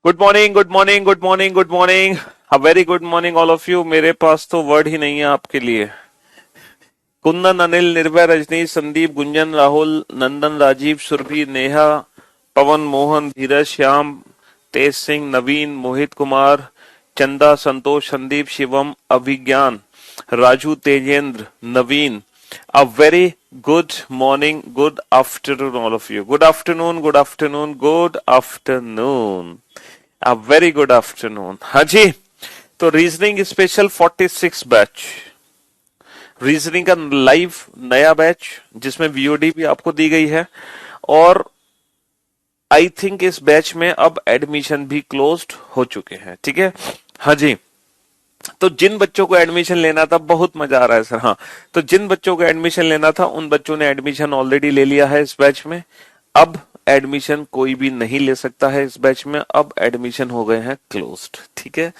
Good morning, good morning, good morning, good morning. A very good morning all of you. मेरे पास तो word ही नहीं है आपके लिए। कुंदन, अनिल, निर्भय, रजनीश, संदीप, गुंजन, राहुल, नंदन, राजीव, सुरभि, नेहा, पवन, मोहन, धीरज, श्याम, तेज सिंह, नवीन, मोहित कुमार, चंदा, संतोष, संदीप, शिवम, अभिज्ञान, राजू, तेजेंद्र, नवीन। A very good morning, good afternoon, all of you. Good afternoon, good afternoon, good afternoon. A very good afternoon. हाँ जी। तो रीजनिंग स्पेशल 46 बैच, रीजनिंग का लाइव नया बैच जिसमें वीओडी भी आपको दी गई है। और आई थिंक इस बैच में अब एडमिशन भी क्लोज्ड हो चुके हैं। ठीक है, हाँ जी। तो जिन बच्चों को एडमिशन लेना था, बहुत मजा आ रहा है सर। हाँ, तो जिन बच्चों को एडमिशन लेना था उन बच्चों ने एडमिशन ऑलरेडी ले लिया है इस बैच में। अब एडमिशन कोई भी नहीं ले सकता है इस बैच में। अब एडमिशन हो गए हैं क्लोज्ड। ठीक है,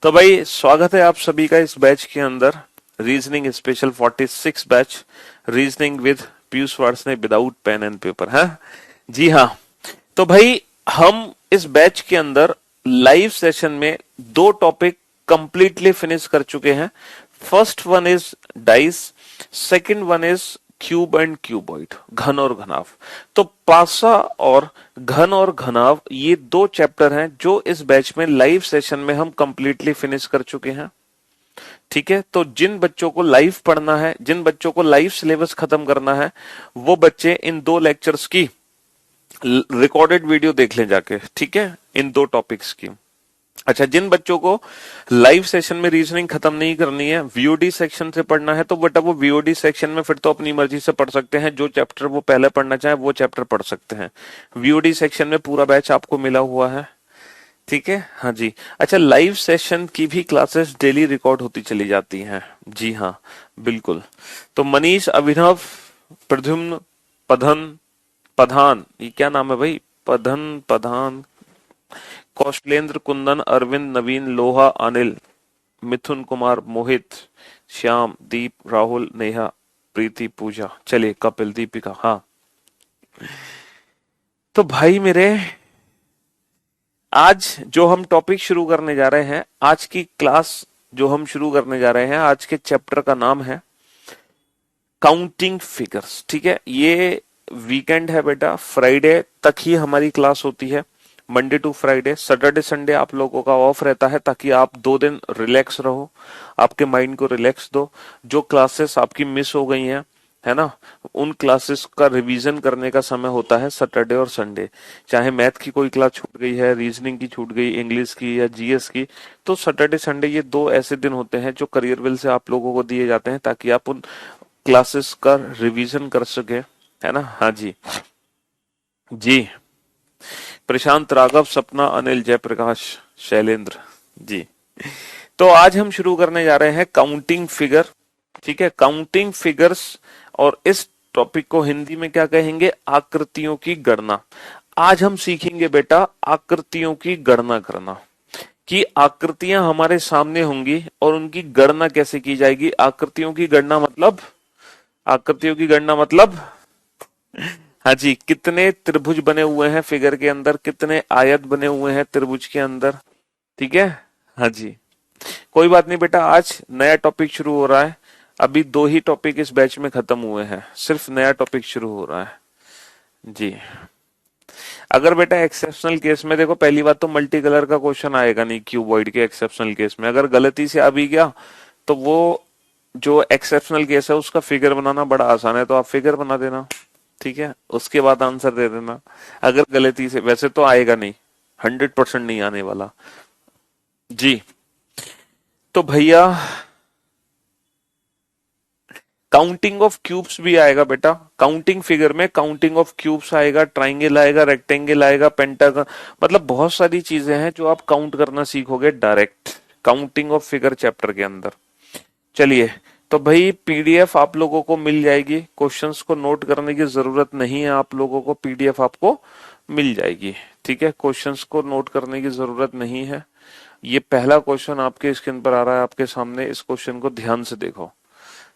तो भाई स्वागत है आप सभी का इस बैच के अंदर। Reasoning special 46 batch, reasoning with Piyush Varshney without pen and paper है। जी हाँ। तो भाई हम इस बैच के अंदर लाइव सेशन में दो टॉपिक कंप्लीटली फिनिश कर चुके हैं। First one is dice, second one is cube and cuboid, घन और घनाभ। तो पासा और घन और घनाभ ये दो चैप्टर हैं जो इस बैच में लाइव सेशन में हम कंप्लीटली फिनिश कर चुके हैं। ठीक है, तो जिन बच्चों को लाइव पढ़ना है, जिन बच्चों को लाइव सिलेबस खत्म करना है, वो बच्चे इन दो लेक्चर्स की रिकॉर्डेड वीडियो देख लें जाके। ठीक है, इन दो टॉपिक्स की। अच्छा, जिन बच्चों को लाइव सेशन में रीजनिंग खत्म नहीं करनी है, वीओडी सेक्शन से पढ़ना है, तो बेटा वो वीओडी सेक्शन में फिर तो अपनी मर्जी से पढ़ सकते हैं। जो चैप्टर वो पहले पढ़ना चाहे वो चैप्टर पढ़ सकते हैं। वीओडी सेक्शन में पूरा बैच आपको मिला हुआ है। ठीक है, हाँ जी। अच्छा, लाइव सेशन की भी क्लासेस डेली रिकॉर्ड होती चली जाती हैं। जी हाँ, बिल्कुल। तो मनीष, अभिनव, प्रद्युम्न, पधन, पधान, ये क्या नाम है भाई? पधन, पधान, कौशलेंद्र, कुंदन, अरविंद, नवीन, लोहा, अनिल, मिथुन कुमार, मोहित, श्याम, दीप, राहुल, नेहा, प्रीति, पूजा, चलिए कपिल, दीपिका। हाँ, तो भाई मेरे, आज जो हम टॉपिक शुरू करने जा रहे हैं, आज की क्लास जो हम शुरू करने जा रहे हैं, आज के चैप्टर का नाम है काउंटिंग फिगर्स। ठीक है, ये वीकेंड है बेटा, फ्राइडे तक ही हमारी क्लास होती है, Monday to Friday. Saturday Sunday आप लोगों का ऑफ रहता है ताकि आप 2 दिन रिलैक्स रहो, आपके माइंड को रिलैक्स दो। जो क्लासेस आपकी मिस हो गई हैं, है ना, उन क्लासेस का रिवीजन करने का समय होता है सैटरडे और संडे। चाहे मैथ की कोई क्लास छूट गई है, रीजनिंग की छूट गई, इंग्लिश की या जीएस की, तो सैटरडे संडे ये दो ऐसे दिन होते हैं जो करियर विल से आप लोगों को दिए जाते हैं ताकि आप उन क्लासेस का रिवीजन कर सके, है ना। हाँ जी, जी। प्रशांत, राघव, सपना, अनिल, जयप्रकाश, शैलेंद्र। जी, तो आज हम शुरू करने जा रहे हैं काउंटिंग फिगर। ठीक है, काउंटिंग फिगर्स। और इस टॉपिक को हिंदी में क्या कहेंगे? आकृतियों की गणना। आज हम सीखेंगे बेटा आकृतियों की गणना करना, कि आकृतियां हमारे सामने होंगी और उनकी गणना कैसे की जाएगी। आकृतियों की गणना मतलब, आकृतियों की गणना मतलब, हाँ जी, कितने त्रिभुज बने हुए हैं फिगर के अंदर, कितने आयत बने हुए हैं त्रिभुज के अंदर। ठीक है, हाँ जी। कोई बात नहीं बेटा, आज नया टॉपिक शुरू हो रहा है। अभी 2 ही टॉपिक इस बैच में खत्म हुए हैं, सिर्फ नया टॉपिक शुरू हो रहा है। जी, अगर बेटा एक्सेप्शनल केस में देखो, पहली बात तो मल्टी कलर का क्वेश्चन आएगा नहीं क्यूबॉइड के एक्सेप्शनल केस में। अगर गलती से आ भी गया तो वो जो एक्सेप्शनल केस है उसका फिगर बनाना बड़ा आसान है, तो आप फिगर बना देना। ठीक है, उसके बाद आंसर दे देना। अगर गलती से, वैसे तो आएगा नहीं, 100% नहीं आने वाला। जी, तो भैया काउंटिंग ऑफ क्यूब्स भी आएगा बेटा। काउंटिंग फिगर में काउंटिंग ऑफ क्यूब्स आएगा, ट्राइंगल आएगा, रेक्टेंगल आएगा, पेंटागन, मतलब बहुत सारी चीजें हैं जो आप काउंट करना सीखोगे direct counting of figure chapter के अंदर। चलिए, तो भाई पीडीएफ आप लोगों को मिल जाएगी, क्वेश्चंस को नोट करने की जरूरत नहीं है आप लोगों को, पीडीएफ आपको मिल जाएगी। ठीक है, क्वेश्चंस को नोट करने की जरूरत नहीं है। ये पहला क्वेश्चन आपके स्क्रीन पर आ रहा है आपके सामने, इस क्वेश्चन को ध्यान से देखो।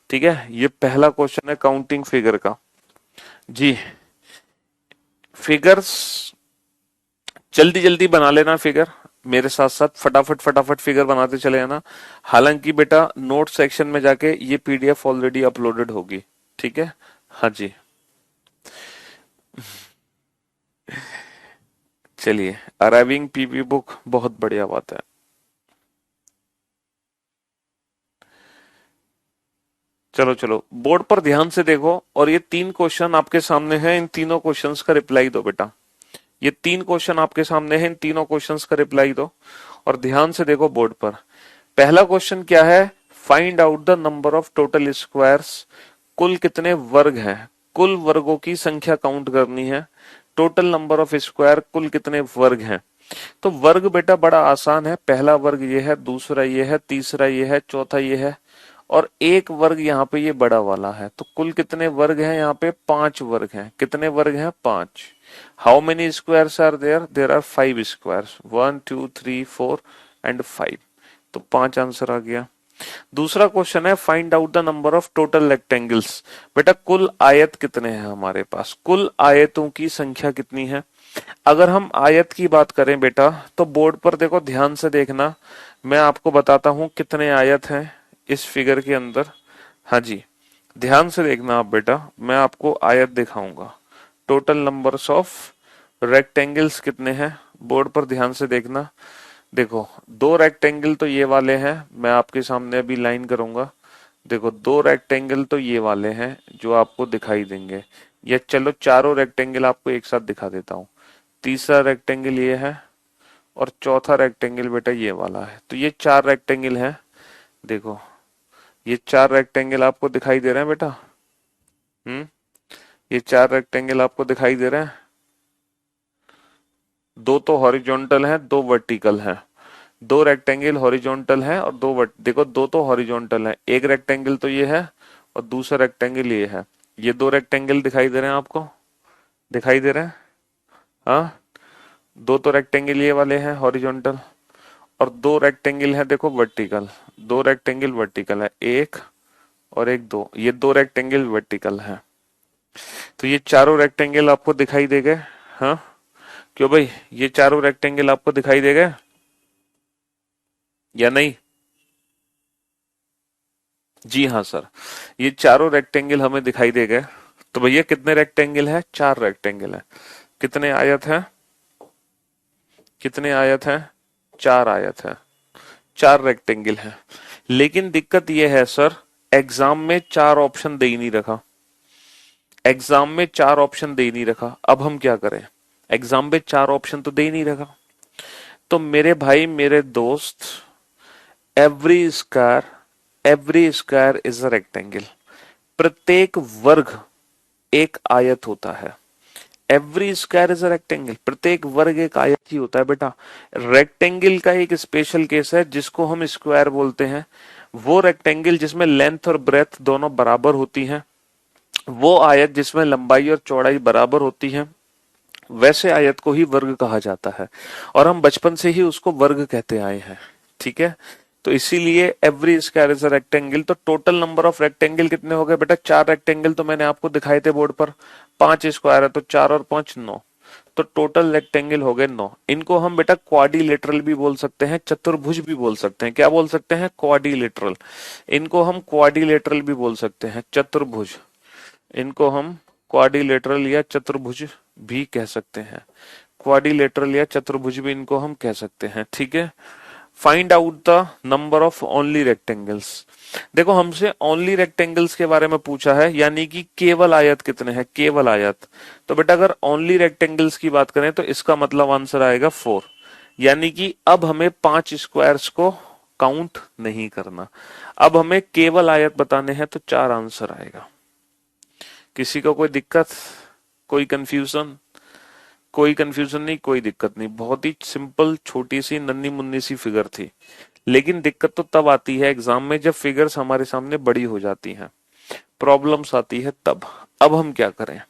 ठीक है, ये पहला क्वेश्चन है काउंटिंग फिगर का। जी, फिगर्स जल्दी जल्दी बना लेना फिगर, मेरे साथ साथ फटाफट फटाफट फिगर बनाते चले जाना। हालांकि बेटा नोट सेक्शन में जाके ये पीडीएफ ऑलरेडी अपलोडेड होगी, ठीक है। हाँ जी, चलिए, अराइविंग पीपी बुक बहुत बढ़िया बात है। चलो चलो, बोर्ड पर ध्यान से देखो, और ये 3 क्वेश्चन आपके सामने हैं, इन तीनों क्वेश्चंस का रिप्लाई दो बेटा। ये 3 क्वेश्चन आपके सामने हैं, इन तीनों क्वेश्चंस का रिप्लाई दो और ध्यान से देखो बोर्ड पर। पहला क्वेश्चन क्या है? Find out the number of total squares. कुल कितने वर्ग हैं, कुल वर्गों की संख्या काउंट करनी है। टोटल नंबर ऑफ स्क्वायर, कुल कितने वर्ग हैं। तो वर्ग बेटा बड़ा आसान है, पहला वर्ग ये है, दूसरा ये है, तीसरा ये है, चौथा ये है, और एक वर्ग यहाँ पे ये बड़ा वाला है। तो कुल कितने वर्ग हैं? यहाँ पे 5 वर्ग हैं। कितने वर्ग हैं? 5। How many squares are there? There are 5 squares, 1 2 3 4 and 5। तो 5 आंसर आ गया। दूसरा क्वेश्चन है find out the number of total rectangles. बेटा कुल आयत कितने हैं हमारे पास, कुल आयतों की संख्या कितनी है। अगर हम आयत की बात करें बेटा, तो बोर्ड पर देखो, ध्यान से देखना, मैं आपको बताता हूं कितने आयत हैं इस फिगर के अंदर। हाँ जी, ध्यान से देखना आप बेटा, मैं आपको आयत दिखाऊंगा। टोटल नंबर्स ऑफ रेक्टेंगल्स कितने हैं, बोर्ड पर ध्यान से देखना। देखो 2 रेक्टेंगल तो ये वाले हैं, मैं आपके सामने अभी लाइन करूंगा। देखो 2 रेक्टेंगल तो ये वाले हैं जो आपको दिखाई देंगे, या चलो चारों रेक्टेंगल आपको एक साथ दिखा देता हूँ। तीसरा रेक्टेंगल ये है और चौथा रेक्टेंगल बेटा ये वाला है। तो ये 4 रेक्टेंगल हैं। देखो ये 4 रेक्टेंगल आपको दिखाई दे रहे हैं बेटा। ये 4 रेक्टेंगल आपको दिखाई दे रहे हैं। 2 तो हॉरिजॉन्टल हैं, 2 वर्टिकल हैं। 2 रेक्टेंगल हॉरिजॉन्टल हैं और 2 देखो 2 तो हॉरिजॉन्टल हैं। एक रेक्टेंगल तो ये है और दूसरा रेक्टेंगल ये है। ये 2 रेक्टेंगल दिखाई दे रहे हैं आपको, दिखाई दे रहे हैं। हाँ, 2 तो रेक्टेंगल ये वाले हैं हॉरिजॉन्टल, और 2 रेक्टेंगल है देखो वर्टिकल। 2 रेक्टेंगल वर्टिकल है, एक और एक 2, ये 2 रेक्टेंगल वर्टिकल है। तो ये चारों रेक्टेंगल आपको दिखाई दे गए। हाँ, क्यों भाई, ये चारों रेक्टेंगल आपको दिखाई दे गए या नहीं? जी हाँ सर, ये चारों रेक्टेंगल हमें दिखाई दे गए। तो भैया कितने रेक्टेंगल है? 4 रेक्टेंगल है। कितने आयत है? कितने आयत है? 4 आयत है, 4 रेक्टेंगल है। लेकिन दिक्कत यह है सर, एग्जाम में 4 ऑप्शन दे ही नहीं रखा। एग्जाम में 4 ऑप्शन दे ही नहीं रखा। अब हम क्या करें? एग्जाम में 4 ऑप्शन तो दे ही नहीं रखा। तो मेरे भाई मेरे दोस्त, every square, every square is a rectangle. प्रत्येक वर्ग एक आयत होता है। Every square is a rectangle, प्रत्येक वर्ग एक आयत ही होता है बेटा। रेक्टेंगल का एक स्पेशल केस है जिसको हम स्क्वायर बोलते हैं। वो रेक्टेंगल जिसमें लेंथ और ब्रेथ दोनों बराबर होती हैं, वो आयत जिसमें लंबाई और चौड़ाई बराबर होती है, वैसे आयत को ही वर्ग कहा जाता है। और हम बचपन से ही उसको वर्ग कहते आए हैं, ठीक है। तो इसीलिए every square is a rectangle. तो टोटल नंबर ऑफ रेक्टेंगल कितने हो गए बेटा? 4 रेक्टेंगल तो मैंने आपको दिखाए थे बोर्ड पर। 5 स्क्वायर है तो 4 और 5 9। तो टोटल रेक्टेंगल हो गए 9। इनको हम बेटा क्वाड्रिलेटरल भी बोल सकते हैं, चतुर्भुज भी बोल सकते हैं। क्या बोल सकते हैं? क्वाड्रिलेटरल। इनको हम क्वाड्रिलेटरल भी बोल सकते हैं, चतुर्भुज। इनको हम क्वाड्रिलेटरल या चतुर्भुज भी कह सकते हैं। क्वाड्रिलेटरल या चतुर्भुज भी इनको हम कह सकते हैं, ठीक है। Find out the number of only rectangles. देखो हमसे ओनली रेक्टेंगल्स के बारे में पूछा है, यानी कि केवल आयत कितने हैं, केवल आयत। तो बेटा अगर ओनली रेक्टेंगल्स की बात करें तो इसका मतलब आंसर आएगा 4। यानी कि अब हमें 5 स्क्वायर्स को काउंट नहीं करना। अब हमें केवल आयत बताने हैं तो 4 आंसर आएगा। किसी को कोई दिक्कत, कोई कंफ्यूजन? कोई कंफ्यूजन नहीं, कोई दिक्कत नहीं। बहुत ही सिंपल, छोटी सी नन्ही मुन्नी सी फिगर थी। लेकिन दिक्कत तो तब आती है एग्जाम में जब फिगर्स हमारे सामने बड़ी हो जाती हैं, प्रॉब्लम्स आती है तब। अब हम क्या करें?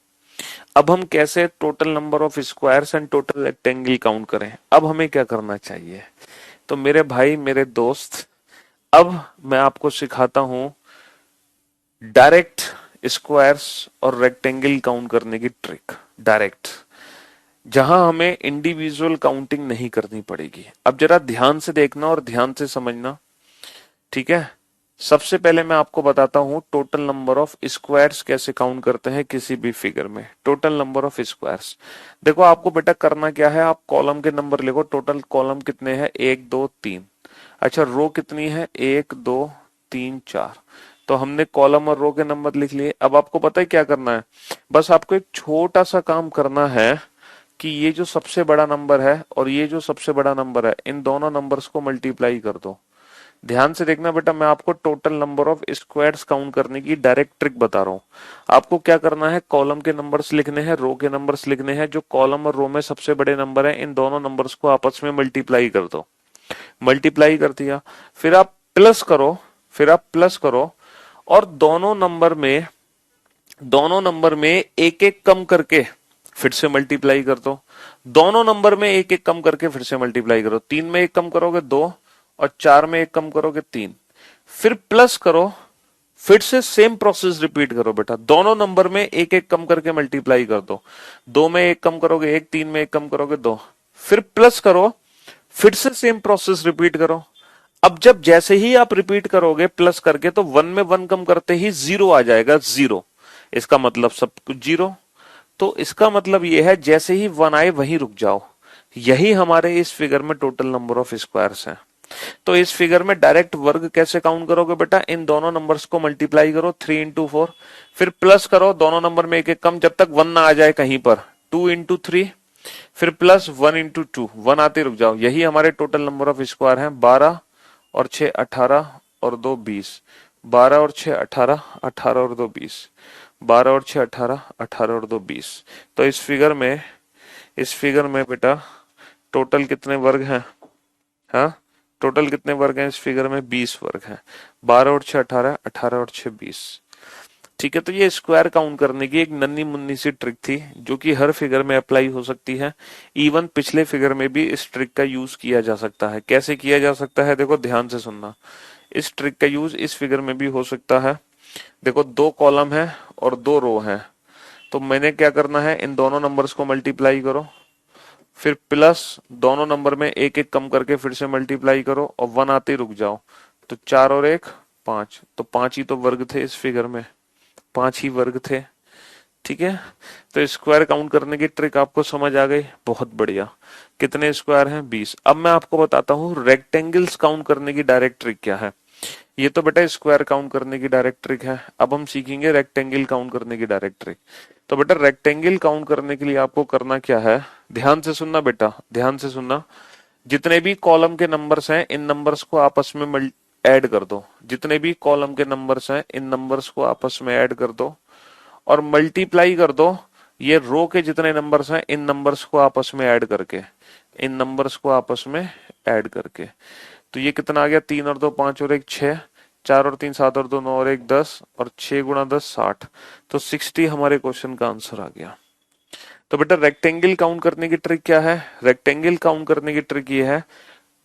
अब हम कैसे total number of squares and total rectangle count करें? अब हमें क्या करना चाहिए? तो मेरे भाई मेरे दोस्त, अब मैं आपको सिखाता हूं डायरेक्ट स्क्वायर्स और रेक्टेंगल काउंट करने की ट्रिक। डायरेक्ट जहां हमें इंडिविजुअल काउंटिंग नहीं करनी पड़ेगी। अब जरा ध्यान से देखना और ध्यान से समझना, ठीक है। सबसे पहले मैं आपको बताता हूं टोटल नंबर ऑफ स्क्वायर्स कैसे काउंट करते हैं किसी भी फिगर में। टोटल नंबर ऑफ स्क्वायर्स, देखो आपको बेटा करना क्या है, आप कॉलम के नंबर लिखो। टोटल कॉलम कितने हैं, 1 2 3। अच्छा, रो कितनी है, 1 2 3 4। तो हमने कॉलम और रो के नंबर लिख लिए। अब आपको पता है क्या करना है, बस आपको एक छोटा सा काम करना है कि ये जो सबसे बड़ा नंबर है और ये जो सबसे बड़ा नंबर है, इन दोनों नंबर्स को मल्टीप्लाई कर दो। ध्यान से देखना बेटा, मैं आपको total number of squares count करने की डायरेक्ट ट्रिक बता रहा हूँ। आपको क्या करना है, कॉलम के नंबर्स लिखने हैं, रो के नंबर्स लिखने हैं। जो कॉलम और रो में सबसे बड़े नंबर है, इन दोनों नंबर्स को आपस में मल्टीप्लाई कर दो। मल्टीप्लाई कर दिया, फिर आप प्लस करो, फिर आप प्लस करो, और दोनों नंबर में एक एक कम करके फिर से मल्टीप्लाई कर दो। दोनों नंबर में एक एक कम करके फिर से मल्टीप्लाई करो। 3 में एक कम करोगे 2, और 4 में एक कम करोगे 3। फिर प्लस करो, फिर से सेम प्रोसेस रिपीट करो बेटा। दोनों नंबर में एक एक कम करके मल्टीप्लाई कर दो। 2 में एक कम करोगे 1, 3 में एक कम करोगे 2। फिर प्लस करो, फिर से सेम प्रोसेस रिपीट करो। अब जब जैसे ही आप रिपीट करोगे प्लस करके, तो 1 में 1 कम करते ही 0 आ जाएगा, 0। इसका मतलब सब कुछ 0। तो इसका मतलब यह है जैसे ही 1 आए वहीं रुक जाओ। यही हमारे इस फिगर में टोटल नंबर ऑफ स्क्वायर्स हैं। तो इस फिगर में डायरेक्ट वर्ग कैसे काउंट करोगे बेटा, इन दोनों नंबर्स को मल्टीप्लाई करो, 3 इंटू 4। फिर प्लस करो, दोनों नंबर में एक एक कम, जब तक 1 ना आ जाए कहीं पर, 2 इंटू 3। फिर प्लस 1 इंटू 2, 1 आते रुक जाओ। यही हमारे टोटल नंबर ऑफ स्क्वायर हैं। 12 और 6 18 और 2 20। 12 और 6 18, 18 और 2 20। 12 और 6 18, 18 और 2 20। तो इस फिगर में बेटा टोटल कितने वर्ग हैं, हाँ, टोटल कितने वर्ग हैं इस फिगर में, 20 वर्ग हैं। 12 और 6 18, 18 और 6 20। ठीक है, तो ये स्क्वायर काउंट करने की एक नन्ही मुन्नी सी ट्रिक थी, जो कि हर फिगर में अप्लाई हो सकती है। इवन पिछले फिगर में भी इस ट्रिक का यूज किया जा सकता है। कैसे किया जा सकता है, देखो ध्यान से सुनना। इस ट्रिक का यूज इस फिगर में भी हो सकता है। देखो 2 कॉलम है और 2 रो है, तो मैंने क्या करना है, इन दोनों नंबर्स को मल्टीप्लाई करो, फिर प्लस दोनों नंबर में एक एक कम करके फिर से मल्टीप्लाई करो, और 1 आते ही रुक जाओ। तो 4 और 1 5, तो 5 ही तो वर्ग थे इस फिगर में, 5 ही वर्ग थे। ठीक है, तो स्क्वायर काउंट करने की ट्रिक आपको समझ आ गई, बहुत बढ़िया। कितने स्क्वायर हैं, 20। अब मैं आपको बताता हूँ रेक्टेंगल्स काउंट करने की डायरेक्ट ट्रिक क्या है। ये तो बेटा स्क्वायर काउंट करने की डायरेक्ट ट्रिक है, अब हम सीखेंगे रेक्टेंगल काउंट करने की डायरेक्ट ट्रिक। तो बेटा रेक्टेंगल काउंट करने के लिए आपको करना क्या है, ध्यान से सुनना बेटा, ध्यान से सुनना। जितने भी कॉलम के नंबर्स हैं, इन नंबर्स को आपस में ऐड कर दो। जितने भी कॉलम के नंबर्स हैं, इन नंबर्स को आपस में ऐड कर दो, और मल्टीप्लाई कर दो ये रो के जितने नंबर्स हैं, इन नंबर्स को आपस में ऐड करके, इन नंबर्स को आपस में ऐड करके। तो ये कितना आ गया, 3 और 2 5 और 1 6, 4 और 3 7 और 2 9 और 1 10, और 6 गुणा 10 60। तो 60 हमारे क्वेश्चन का आंसर आ गया। तो बेटा रेक्टेंगल काउंट करने की ट्रिक क्या है, रेक्टेंगल काउंट करने की ट्रिक ये है,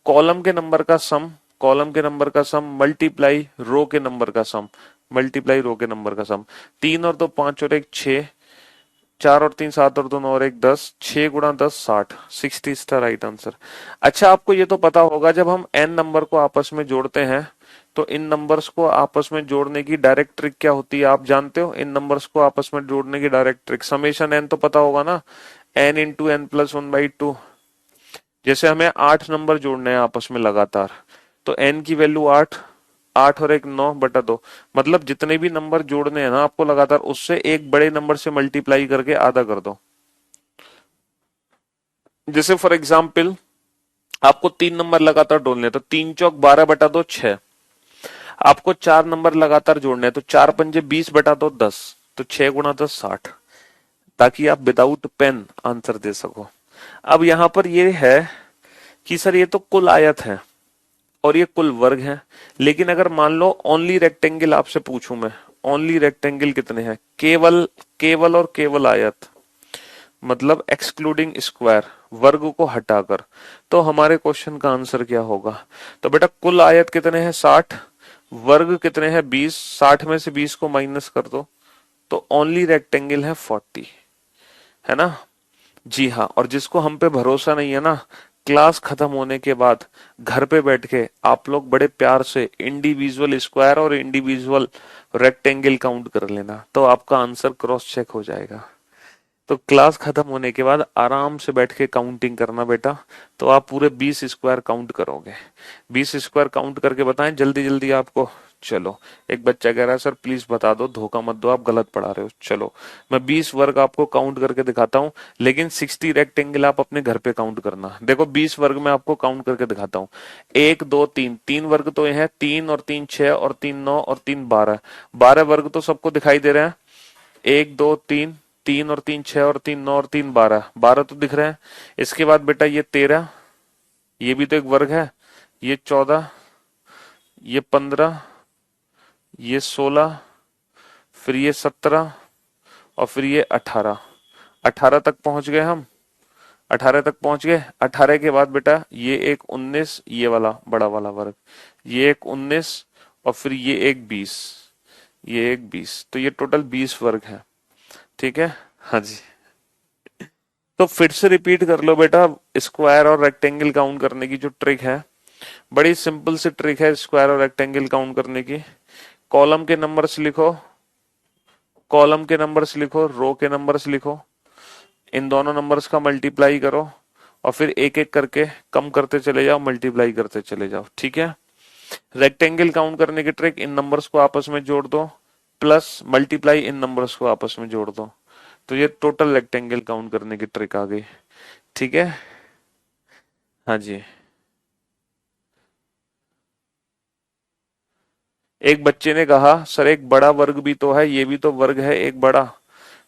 कॉलम के नंबर का सम, कॉलम के नंबर का सम मल्टीप्लाई रो के नंबर का सम, मल्टीप्लाई रो के नंबर का सम। 3 और 2 5 और 1 6, 4 और 3 7 और 2 9 और 1 10, 6 गुणा 10 60, 60 इज द राइट आंसर। अच्छा, आपको ये तो पता होगा, जब हम n नंबर को आपस में जोड़ते हैं, तो इन नंबर्स को आपस में जोड़ने की डायरेक्ट ट्रिक क्या होती है, आप जानते हो। इन नंबर्स को आपस में जोड़ने की डायरेक्ट ट्रिक, समेशन n तो पता होगा ना, n इंटू एन प्लस 1/2। जैसे हमें 8 नंबर जोड़ने हैं आपस में लगातार, तो n की वैल्यू 8, 8 और 1 9/2। मतलब जितने भी नंबर जोड़ने हैं ना आपको लगातार, उससे एक बड़े नंबर से मल्टीप्लाई करके आधा कर दो। जैसे फॉर एग्जाम्पल आपको 3 नंबर लगातार जोड़ने हैं, तो 3 चौक 12/2 6। आपको 4 नंबर लगातार जोड़ने हैं, तो 4 पंजे 20/2 10, तो 6 गुणा 10 60, ताकि आप विदाउट पेन आंसर दे सको। अब यहां पर ये है कि सर ये तो कुल आयत है और ये कुल वर्ग है, लेकिन अगर मान लो ओनली रेक्टेंगल आपसे पूछूं मैं, ओनली रेक्टेंगल कितने हैं, केवल केवल और केवल आयत, मतलब एक्सक्लूडिंग स्क्वायर, वर्ग को हटाकर, तो हमारे क्वेश्चन का आंसर क्या होगा। तो बेटा कुल आयत कितने हैं 60, वर्ग कितने हैं 20, 60 में से 20 को माइनस कर दो, तो ओनली रेक्टेंगल है 40, है ना। जी हाँ, और जिसको हम पे भरोसा नहीं है ना, क्लास खत्म होने के बाद घर पे बैठ के आप लोग बड़े प्यार से इंडिविजुअल स्क्वायर और इंडिविजुअल रेक्टेंगल काउंट कर लेना, तो आपका आंसर क्रॉस चेक हो जाएगा। तो क्लास खत्म होने के बाद आराम से बैठ के काउंटिंग करना बेटा, तो आप पूरे 20 स्क्वायर काउंट करोगे। 20 स्क्वायर काउंट करके बताएं जल्दी जल्दी आपको। चलो, एक बच्चा कह रहा है सर प्लीज बता दो, धोखा मत दो, आप गलत पढ़ा रहे हो। चलो, मैं 20 वर्ग आपको काउंट करके दिखाता हूँ, लेकिन 60 रेक्टेंगल आप अपने घर पे काउंट करना। देखो 20 वर्ग में आपको काउंट करके दिखाता हूँ। 1 2 3, 3 वर्ग तो ये है, 3 और 3 6 और 3 9 और 3 12, 12 वर्ग तो सबको दिखाई दे रहे हैं। 1 2 3, 3 और 3 6 और 3 9 और 3 12, 12 तो दिख रहे हैं। इसके बाद बेटा ये 13, ये भी तो एक वर्ग है। ये 14, ये 15, ये 16, फिर ये 17 और फिर ये 18। 18 तक पहुंच गए हम, 18 तक पहुंच गए। 18 के बाद बेटा ये एक 19, ये वाला बड़ा वाला वर्ग, ये एक 19 और फिर ये एक 20, ये एक 20, तो ये टोटल 20 वर्ग है। ठीक है, हाँ जी। तो फिर से रिपीट कर लो बेटा, स्क्वायर और रेक्टेंगल काउंट करने की जो ट्रिक है, बड़ी सिंपल सी ट्रिक है स्क्वायर और रेक्टेंगल काउंट करने की। कॉलम के नंबर्स लिखो, कॉलम के नंबर्स लिखो, रो के नंबर्स लिखो, इन दोनों नंबर्स का मल्टीप्लाई करो और फिर एक एक करके कम करते चले जाओ, मल्टीप्लाई करते चले जाओ। ठीक है। रेक्टेंगल काउंट करने की ट्रिक, इन नंबर्स को आपस में जोड़ दो, प्लस मल्टीप्लाई इन नंबर्स को आपस में जोड़ दो, तो ये टोटल रेक्टेंगल काउंट करने की ट्रिक आ गई। ठीक है, हाँ जी। एक बच्चे ने कहा सर एक बड़ा वर्ग भी तो है, ये भी तो वर्ग है एक बड़ा।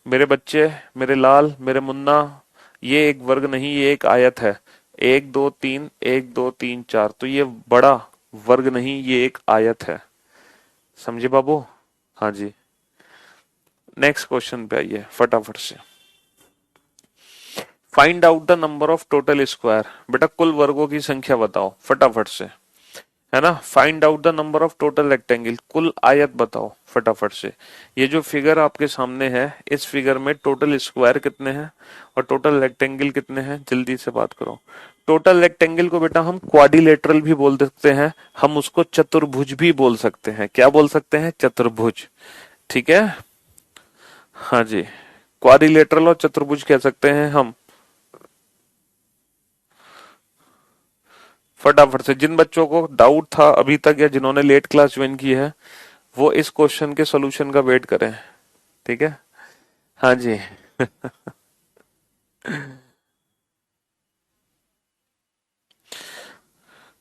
मेरे बच्चे, मेरे लाल, मेरे मुन्ना, ये एक वर्ग नहीं, ये एक आयत है। 1 2 3, 1 2 3 4, तो ये बड़ा वर्ग नहीं, ये एक आयत है। समझे बाबू? हाँ जी। नेक्स्ट क्वेश्चन पे आइए फटाफट से। Find out the number of total square. बेटा कुल वर्गों की संख्या बताओ फटाफट से, है ना। Find out the number of total rectangle, कुल आयत बताओ फटाफट से। ये जो फिगर आपके सामने है, इस फिगर में टोटल स्क्वायर कितने हैं और टोटल रेक्टेंगल कितने हैं, जल्दी से बात करो। टोटल रेक्टेंगल को बेटा हम क्वाड्रिलेटरल भी बोल सकते हैं, हम उसको चतुर्भुज भी बोल सकते हैं। क्या बोल सकते हैं? चतुर्भुज। ठीक है, हाँ जी। क्वाड्रिलेटरल और चतुर्भुज कह सकते हैं हम। फटाफट से, जिन बच्चों को डाउट था अभी तक या जिन्होंने लेट क्लास ज्वाइन की है, वो इस क्वेश्चन के सॉल्यूशन का वेट करें। ठीक है, हाँ जी।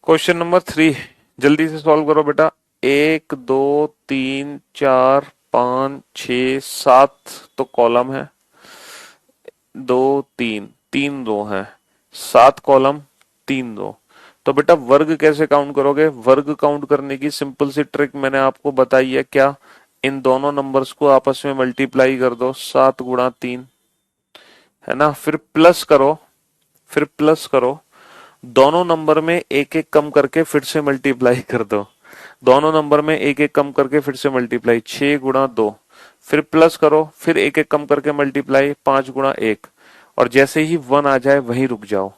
क्वेश्चन नंबर 3, जल्दी से सॉल्व करो बेटा। 1 2 3 4 5 6 7 तो कॉलम है, 2 3, 3 रो है, 7 कॉलम, 3 रो। तो बेटा वर्ग कैसे काउंट करोगे? वर्ग काउंट करने की सिंपल सी ट्रिक मैंने आपको बताई है। क्या? इन दोनों नंबर्स को आपस में मल्टीप्लाई कर दो, 7 गुणा 3, है ना। फिर प्लस करो, फिर प्लस करो, दोनों नंबर में एक एक कम करके फिर से मल्टीप्लाई कर दो, दोनों नंबर में एक एक कम करके फिर से मल्टीप्लाई, 6 गुणा 2, फिर प्लस करो, फिर एक एक कम करके मल्टीप्लाई, 5 गुणा 1, और जैसे ही 1 आ जाए वहीं रुक जाओ।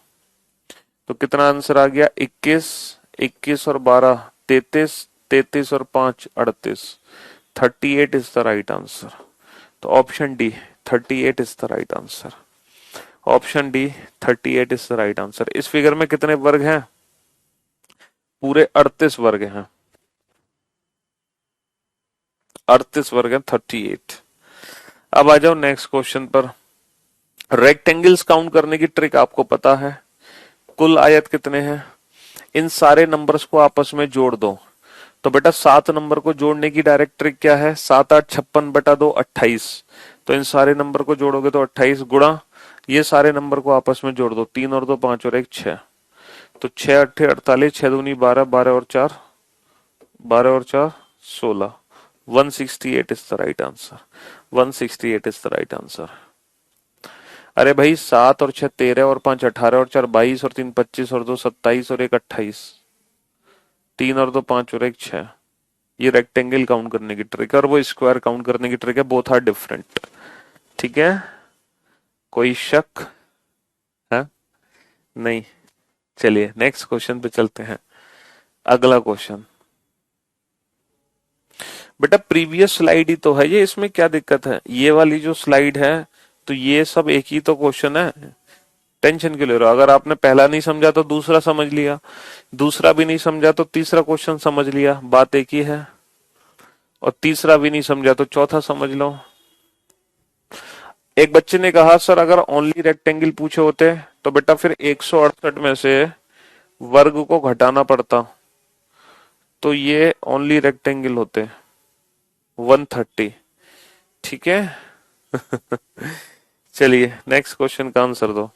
तो कितना आंसर आ गया? 21, 21 और 12 33, 33 और 5 38, 38 इज द राइट आंसर। तो option D 38 is the right answer. Option D 38 is the right answer. इस फिगर में कितने वर्ग हैं? पूरे 38 वर्ग हैं, 38 वर्ग हैं, 38। अब आ जाओ नेक्स्ट क्वेश्चन पर। रेक्टेंगल्स काउंट करने की ट्रिक आपको पता है। कुल आयत कितने हैं? इन सारे नंबर्स को आपस में जोड़ दो। तो बेटा 7 नंबर को जोड़ने की डायरेक्ट ट्रिक क्या है? 7 8 56 बटा 2 28। तो इन सारे नंबर को जोड़ोगे तो 28 गुणा ये सारे नंबर को आपस में जोड़ दो, 3 और 2 5 और 1 6, तो 6 अट्ठे 48, 6 दूनी 12, 12 और 4 12 और 4 16, 168 is the right answer. 168 is the right answer. अरे भाई 7 और 6 13 और 5 18 और 4 22 और 3 25 और 2 27 और 1 28, 3 और 2 5 और 1 6। ये रेक्टेंगल काउंट करने की ट्रिक है और वो स्क्वायर काउंट करने की ट्रिक है, बोथ आर डिफरेंट। ठीक है, कोई शक? नहीं। चलिए नेक्स्ट क्वेश्चन पे चलते हैं। अगला क्वेश्चन, बेटा प्रीवियस स्लाइड ही तो है ये, इसमें क्या दिक्कत है? ये वाली जो स्लाइड है तो ये सब एक ही तो क्वेश्चन है, टेंशन क्यों ले रहे हो? अगर आपने पहला नहीं समझा तो दूसरा समझ लिया, दूसरा भी नहीं समझा तो तीसरा क्वेश्चन समझ लिया, बात एक ही है। और तीसरा भी नहीं समझा तो चौथा समझ लो। एक बच्चे ने कहा सर अगर ओनली रेक्टेंगल पूछे होते तो बेटा फिर 168 में से वर्ग को घटाना पड़ता, तो ये ओनली रेक्टेंगल होते 130। ठीक है। चलिए नेक्स्ट क्वेश्चन का आंसर दो।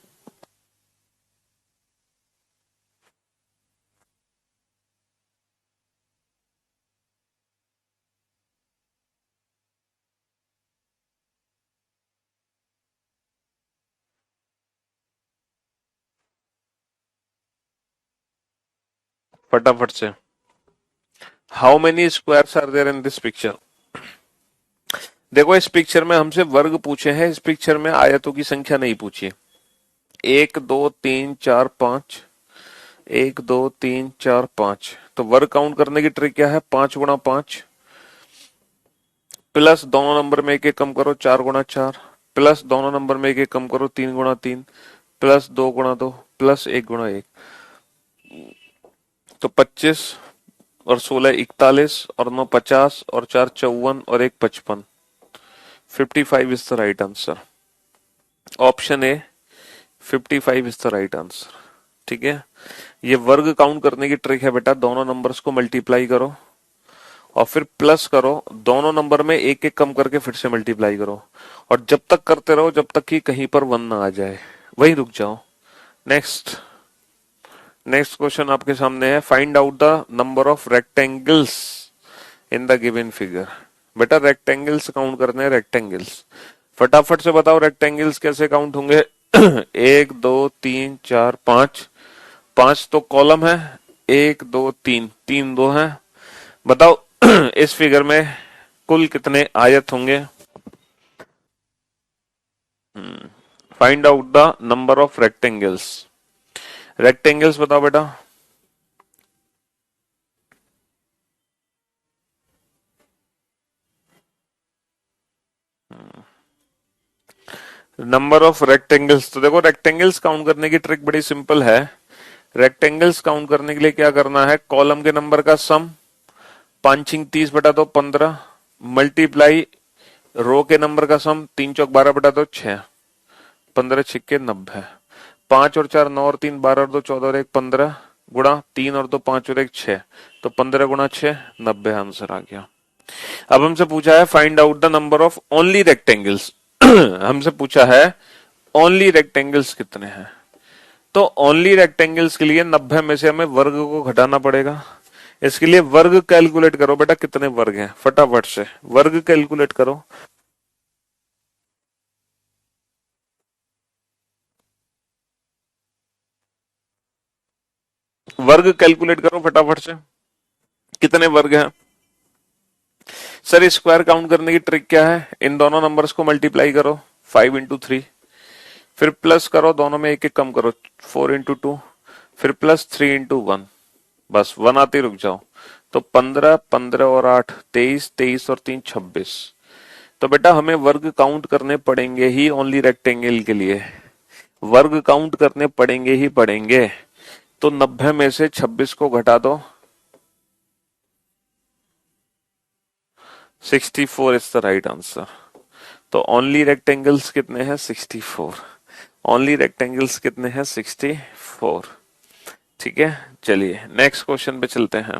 फटाफट से। How many squares are there in this picture? देखो इस पिक्चर में हमसे वर्ग पूछे हैं, इस पिक्चर में आयतों की संख्या नहीं पूछी है। 1 2 3 4 5, 1 2 3 4 5। तो वर्ग काउंट करने की ट्रिक क्या है? 5 गुणा 5, प्लस दोनों नंबर में एक एक कम करो 4 गुणा 4, प्लस दोनों नंबर में एक एक कम करो 3 गुणा 3, प्लस 2 गुणा 2, प्लस 1 गुणा 1। तो 25 और 16 41 और 9 50 और 4 54 और 1 55। 55 is the right answer. Option A 55 is the right answer. ठीक है। ये वर्ग काउंट करने की ट्रिक है बेटा, दोनों नंबर्स को मल्टीप्लाई करो और फिर प्लस करो, दोनों नंबर में एक एक कम करके फिर से मल्टीप्लाई करो, और जब तक करते रहो जब तक कि कहीं पर वन ना आ जाए, वहीं रुक जाओ। नेक्स्ट। नेक्स्ट क्वेश्चन आपके सामने है, find out the number of rectangles in the given figure. बेटा रेक्टेंगल्स काउंट करने हैं, रेक्टेंगल्स। फटाफट से बताओ रेक्टेंगल्स कैसे काउंट होंगे? 1 2 3 4 5। 5 तो कॉलम है, 1 2 3, 3 2 है। बताओ इस फिगर में कुल कितने आयत होंगे? Find out the number of rectangles. Rectangles बताओ बेटा। नंबर ऑफ रेक्टेंगल्स, तो देखो रेक्टेंगल्स काउंट करने की ट्रिक बड़ी सिंपल है। रेक्टेंगल्स काउंट करने के लिए क्या करना है? कॉलम के नंबर का सम, 5 × 30 बटा दो 15, मल्टीप्लाई रो के नंबर का सम, 3 × 4 = 12 बटा दो 6, 15 × 6 = 90। 5 और 4 9 और 3 12 और 2 14 और 1 15, गुणा 3 और 2 5 और 1 6, तो 15 × 6 90 आंसर आ गया। अब हमसे पूछा है find out the number of only rectangles. हमसे पूछा है ओनली रेक्टेंगल्स कितने हैं। तो ओनली रेक्टेंगल्स के लिए 90 में से हमें वर्ग को घटाना पड़ेगा। इसके लिए वर्ग कैलकुलेट करो बेटा, कितने वर्ग हैं? फटाफट से वर्ग कैलकुलेट करो। वर्ग कैलकुलेट करो फटाफट से, कितने वर्ग हैं? सर स्क्वायर काउंट करने की ट्रिक क्या है? इन दोनों नंबर्स को मल्टीप्लाई करो, 5 × 3, फिर प्लस करो, दोनों में एक एक कम करो, 4 × 2, फिर प्लस 3 × 1, बस 1 आते ही रुक जाओ। तो 15 15 और 8 23, 23 और 3 26। तो बेटा हमें वर्ग काउंट करने पड़ेंगे ही ओनली रेक्टेंगल के लिए, वर्ग काउंट करने पड़ेंगे ही पड़ेंगे। तो 90 में से 26 को घटा दो, 64 इज द राइट आंसर। तो ओनली रेक्टेंगल्स कितने हैं? 64। ओनली रेक्टेंगल्स कितने हैं? 64। ठीक है। चलिए नेक्स्ट क्वेश्चन पे चलते हैं।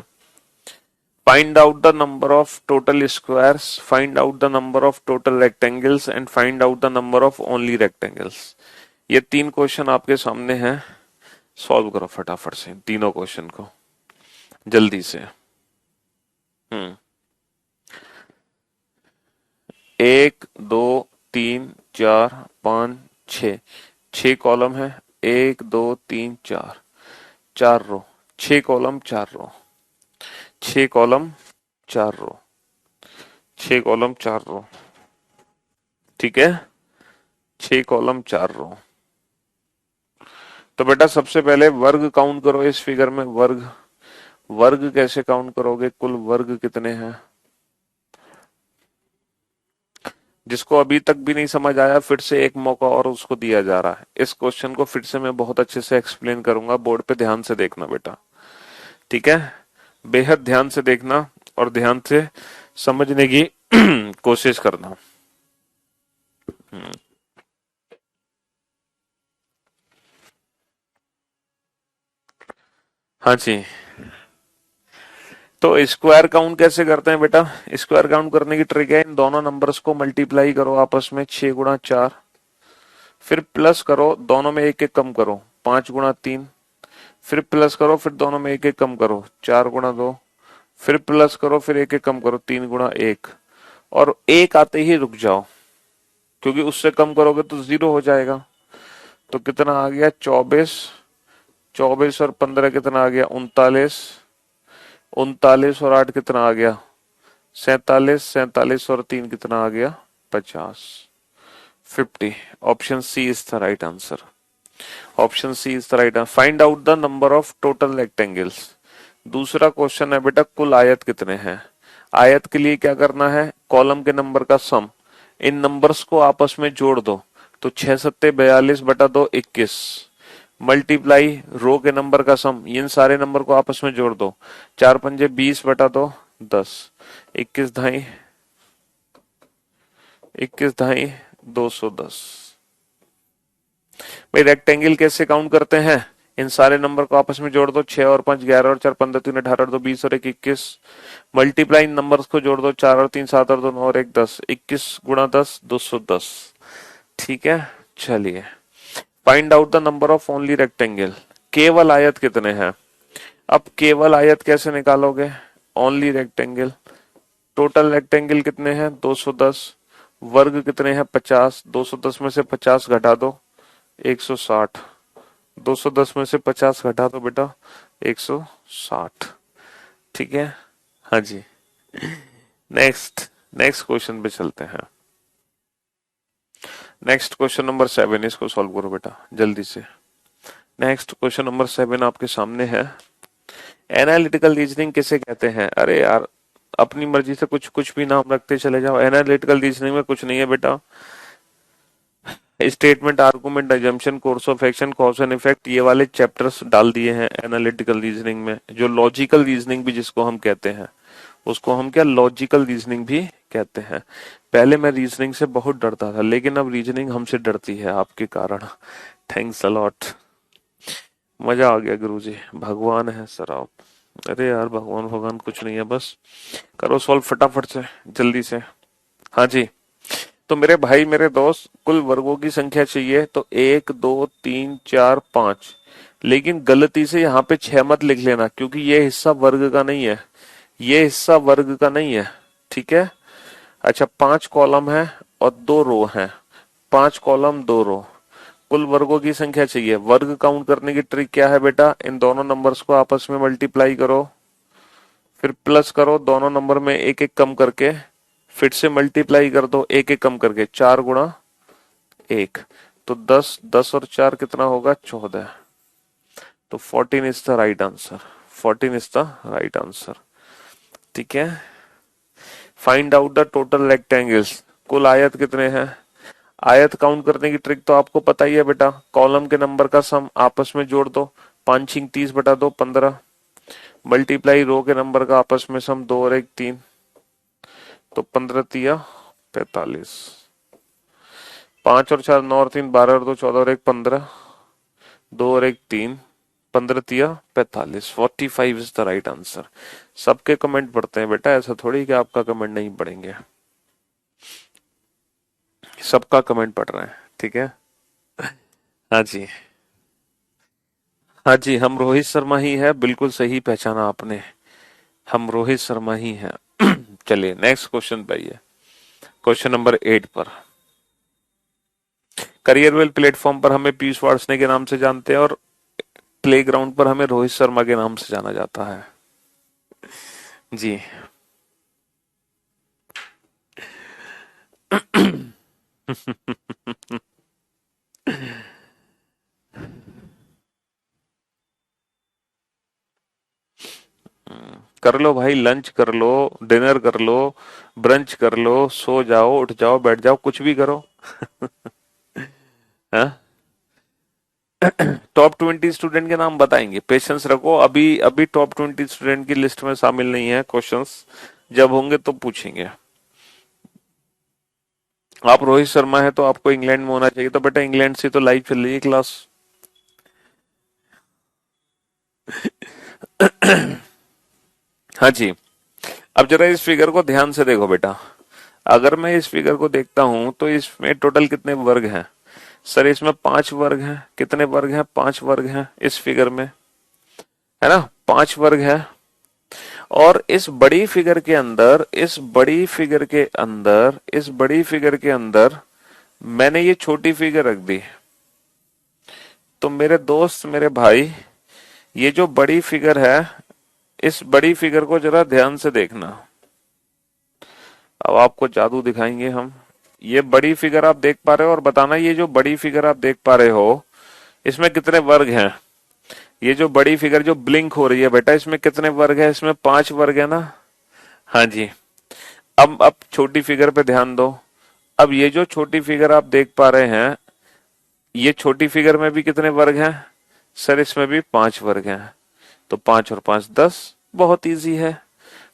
Find out the number of total squares, find out the number of total rectangles and find out the number of only rectangles. ये 3 क्वेश्चन आपके सामने हैं, सॉल्व करो फटाफट से तीनों क्वेश्चन को जल्दी से। 1 2 3 4 5 6, 6 कॉलम है। 1 2 3 4, 4 रो, 6 कॉलम 4 रो, 6 कॉलम 4 रो, 6 कॉलम 4 रो। ठीक है। 6 कॉलम 4 रो। तो बेटा सबसे पहले वर्ग काउंट करो इस फिगर में। वर्ग, वर्ग कैसे काउंट करोगे, कुल वर्ग कितने हैं। जिसको अभी तक भी नहीं समझ आया, फिर से एक मौका और उसको दिया जा रहा है। इस क्वेश्चन को फिर से मैं बहुत अच्छे से एक्सप्लेन करूंगा, बोर्ड पे ध्यान से देखना बेटा, ठीक है। बेहद ध्यान से देखना और ध्यान से समझने की कोशिश करना। हाँ जी, तो स्क्वायर काउंट कैसे करते हैं बेटा। स्क्वायर काउंट करने की ट्रिक है, इन दोनों नंबर्स को मल्टीप्लाई करो आपस में, 6 गुणा 4, फिर प्लस करो, दोनों में एक एक कम करो, 5 गुणा 3, फिर प्लस करो, फिर दोनों में एक एक कम करो, 4 गुणा 2, फिर प्लस करो, फिर एक एक कम करो, 3 गुणा 1, और एक आते ही रुक जाओ, क्योंकि उससे कम करोगे तो 0 हो जाएगा। तो कितना आ गया, 24, 24 और 15 कितना आ गया, 39, 39 और 8 कितना आ गया, 47, 47 और 3 कितना आ गया, 50, 50। Option C is the right answer. Option C is the right answer. Find out the number of total rectangles. दूसरा क्वेश्चन है बेटा, कुल आयत कितने हैं। आयत के लिए क्या करना है, कॉलम के नंबर का सम, इन नंबर्स को आपस में जोड़ दो, तो 6 सत्ते 42 बटा 2 21, मल्टीप्लाई रो के नंबर का सम, इन सारे नंबर को आपस में जोड़ दो, 4 पंजे 20 बटा 2 10, 21 ढाई, 210। भाई रेक्टेंगल कैसे काउंट करते हैं, इन सारे नंबर को आपस में जोड़ दो, 6 और 5 11 और 4 15 3 18 और 2 20 और 1 21, मल्टीप्लाई इन नंबर्स को जोड़ दो, 4 और 3 7 और 2 9 और 1 10, 21 गुणा 10 210। ठीक है, चलिए find out the number of only rectangle. केवल आयत कितने हैं। अब केवल आयत कैसे निकालोगे, ओनली रेक्टेंगल, टोटल रेक्टेंगल कितने हैं 210, वर्ग कितने हैं 50, 210 में से 50 घटा दो 160, 210 में से 50 घटा दो बेटा 160। ठीक है, हाँ जी। नेक्स्ट, नेक्स्ट क्वेश्चन पे चलते हैं। नेक्स्ट क्वेश्चन नंबर 7, इसको सॉल्व करो बेटा जल्दी से। नेक्स्ट क्वेश्चन नंबर 7 आपके सामने है। एनालिटिकल रीजनिंग किसे कहते हैं। अरे यार, अपनी मर्जी से कुछ कुछ भी नाम रखते चले जाओ। एनालिटिकल रीजनिंग में कुछ नहीं है बेटा, statement, argument, assumption, course of action, cause and effect, ये वाले चैप्टर्स डाल दिए हैं एनालिटिकल रीजनिंग में। जो लॉजिकल रीजनिंग भी जिसको हम कहते हैं, उसको हम क्या लॉजिकल रीजनिंग भी कहते हैं। पहले मैं रीजनिंग से बहुत डरता था, लेकिन अब रीजनिंग हमसे डरती है आपके कारण। थैंक्स अ लॉट, मजा आ गया गुरुजी, भगवान है सर आप। अरे यार, भगवान भगवान कुछ नहीं है, बस करो सॉल्व फटाफट से, जल्दी से। हाँ जी, तो मेरे भाई मेरे दोस्त, कुल वर्गों की संख्या चाहिए, तो 1 2 3 4 5, लेकिन गलती से यहाँ पे 6 मत लिख लेना, क्योंकि ये हिस्सा वर्ग का नहीं है, ये हिस्सा वर्ग का नहीं है। ठीक है, अच्छा 5 कॉलम है और 2 रो हैं, 5 कॉलम 2 रो, कुल वर्गों की संख्या चाहिए। वर्ग काउंट करने की ट्रिक क्या है बेटा, इन दोनों नंबर्स को आपस में मल्टीप्लाई करो, फिर प्लस करो, दोनों नंबर में एक एक कम करके, फिर से मल्टीप्लाई कर दो एक एक कम करके, 4 गुणा 1, तो 10, 10 और 4 कितना होगा 14, तो 14 is the right answer. 14 is the right answer. ठीक है, find out the total rectangles. कुल आयत कितने हैं। आयत काउंट करने की ट्रिक तो आपको पता ही है बेटा, कॉलम के नंबर का सम आपस में जोड़ दो, 5 6 30 बटा 2 15, मल्टीप्लाई रो के नंबर का आपस में सम, 2 और 1 3, तो 15 तिया 45, 5 और 4 9 और 3 12 और 2 14 और 1 15, 2 और 1 3, 15 तिया 45, 45 इज द राइट आंसर। सबके कमेंट पढ़ते हैं बेटा, ऐसा थोड़ी कि आपका कमेंट नहीं पढ़ेंगे, सबका कमेंट पढ़ रहे हैं। ठीक है, हाँ जी, हाँ जी, हम रोहित शर्मा ही है, बिल्कुल सही पहचाना आपने, हम रोहित शर्मा ही हैं। चलिए नेक्स्ट क्वेश्चन पे आइए, क्वेश्चन नंबर 8 पर। करियर वेल प्लेटफॉर्म पर हमें पीयूष वार्ष्णेय के नाम से जानते हैं, और प्लेग्राउंड पर हमें रोहित शर्मा के नाम से जाना जाता है। जी, कर लो भाई, लंच कर लो, डिनर कर लो, ब्रंच कर लो, सो जाओ, उठ जाओ, बैठ जाओ, कुछ भी करो। हाँ? टॉप 20 स्टूडेंट के नाम बताएंगे, पेशेंस रखो, अभी अभी टॉप 20 स्टूडेंट की लिस्ट में शामिल नहीं है क्वेश्चंस, जब होंगे तो पूछेंगे। आप रोहित शर्मा है तो आपको इंग्लैंड में होना चाहिए, तो बेटा इंग्लैंड से तो लाइव चल रही है क्लास। हाँ जी। अब जरा इस फिगर को ध्यान से देखो बेटा, अगर मैं इस फिगर को देखता हूं तो इसमें टोटल कितने वर्ग हैं? सर इसमें 5 वर्ग हैं। कितने वर्ग हैं? 5 वर्ग हैं इस फिगर में, है ना? 5 वर्ग है। और इस बड़ी फिगर के अंदर, इस बड़ी फिगर के अंदर मैंने ये छोटी फिगर रख दी। तो मेरे दोस्त, मेरे भाई, ये जो बड़ी फिगर है, इस बड़ी फिगर को जरा ध्यान से देखना। अब आपको जादू दिखाएंगे हम। ये बड़ी फिगर आप देख पा रहे हो और बताना, ये जो बड़ी फिगर आप देख पा रहे हो इसमें कितने वर्ग हैं? ये जो बड़ी फिगर जो ब्लिंक हो रही है बेटा, इसमें कितने वर्ग है? इसमें 5 वर्ग है ना? हाँ जी। अब छोटी फिगर पे ध्यान दो। अब ये जो छोटी फिगर आप देख पा रहे हैं, ये छोटी फिगर में भी कितने वर्ग हैं? सर इसमें भी 5 वर्ग हैं। तो 5 और 5 10, बहुत इजी है।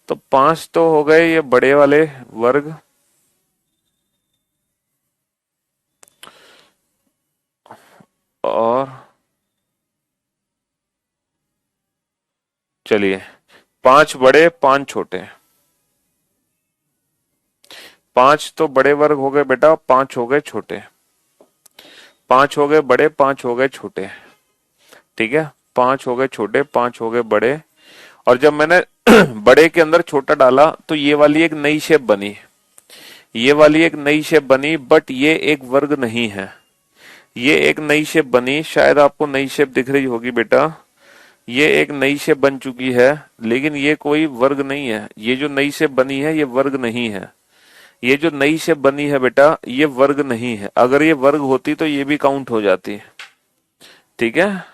तो 5 तो हो गए ये बड़े वाले वर्ग, और चलिए 5 बड़े 5 छोटे। 5 तो बड़े वर्ग हो गए बेटा, 5 हो गए छोटे। 5 हो गए बड़े, 5 हो गए छोटे। ठीक है, 5 हो गए छोटे, 5 हो गए बड़े। और जब मैंने बड़े के अंदर छोटा डाला तो ये वाली एक नई शेप बनी, ये वाली एक नई शेप बनी, बट ये एक वर्ग नहीं है। ये एक नई शेप बनी, शायद आपको नई शेप दिख रही होगी बेटा, ये एक नई शेप बन चुकी है, लेकिन ये कोई वर्ग नहीं है। ये जो नई शेप बनी है ये वर्ग नहीं है। ये जो नई शेप बनी है बेटा, ये वर्ग नहीं है। अगर ये वर्ग होती तो ये भी काउंट हो जाती। ठीक है,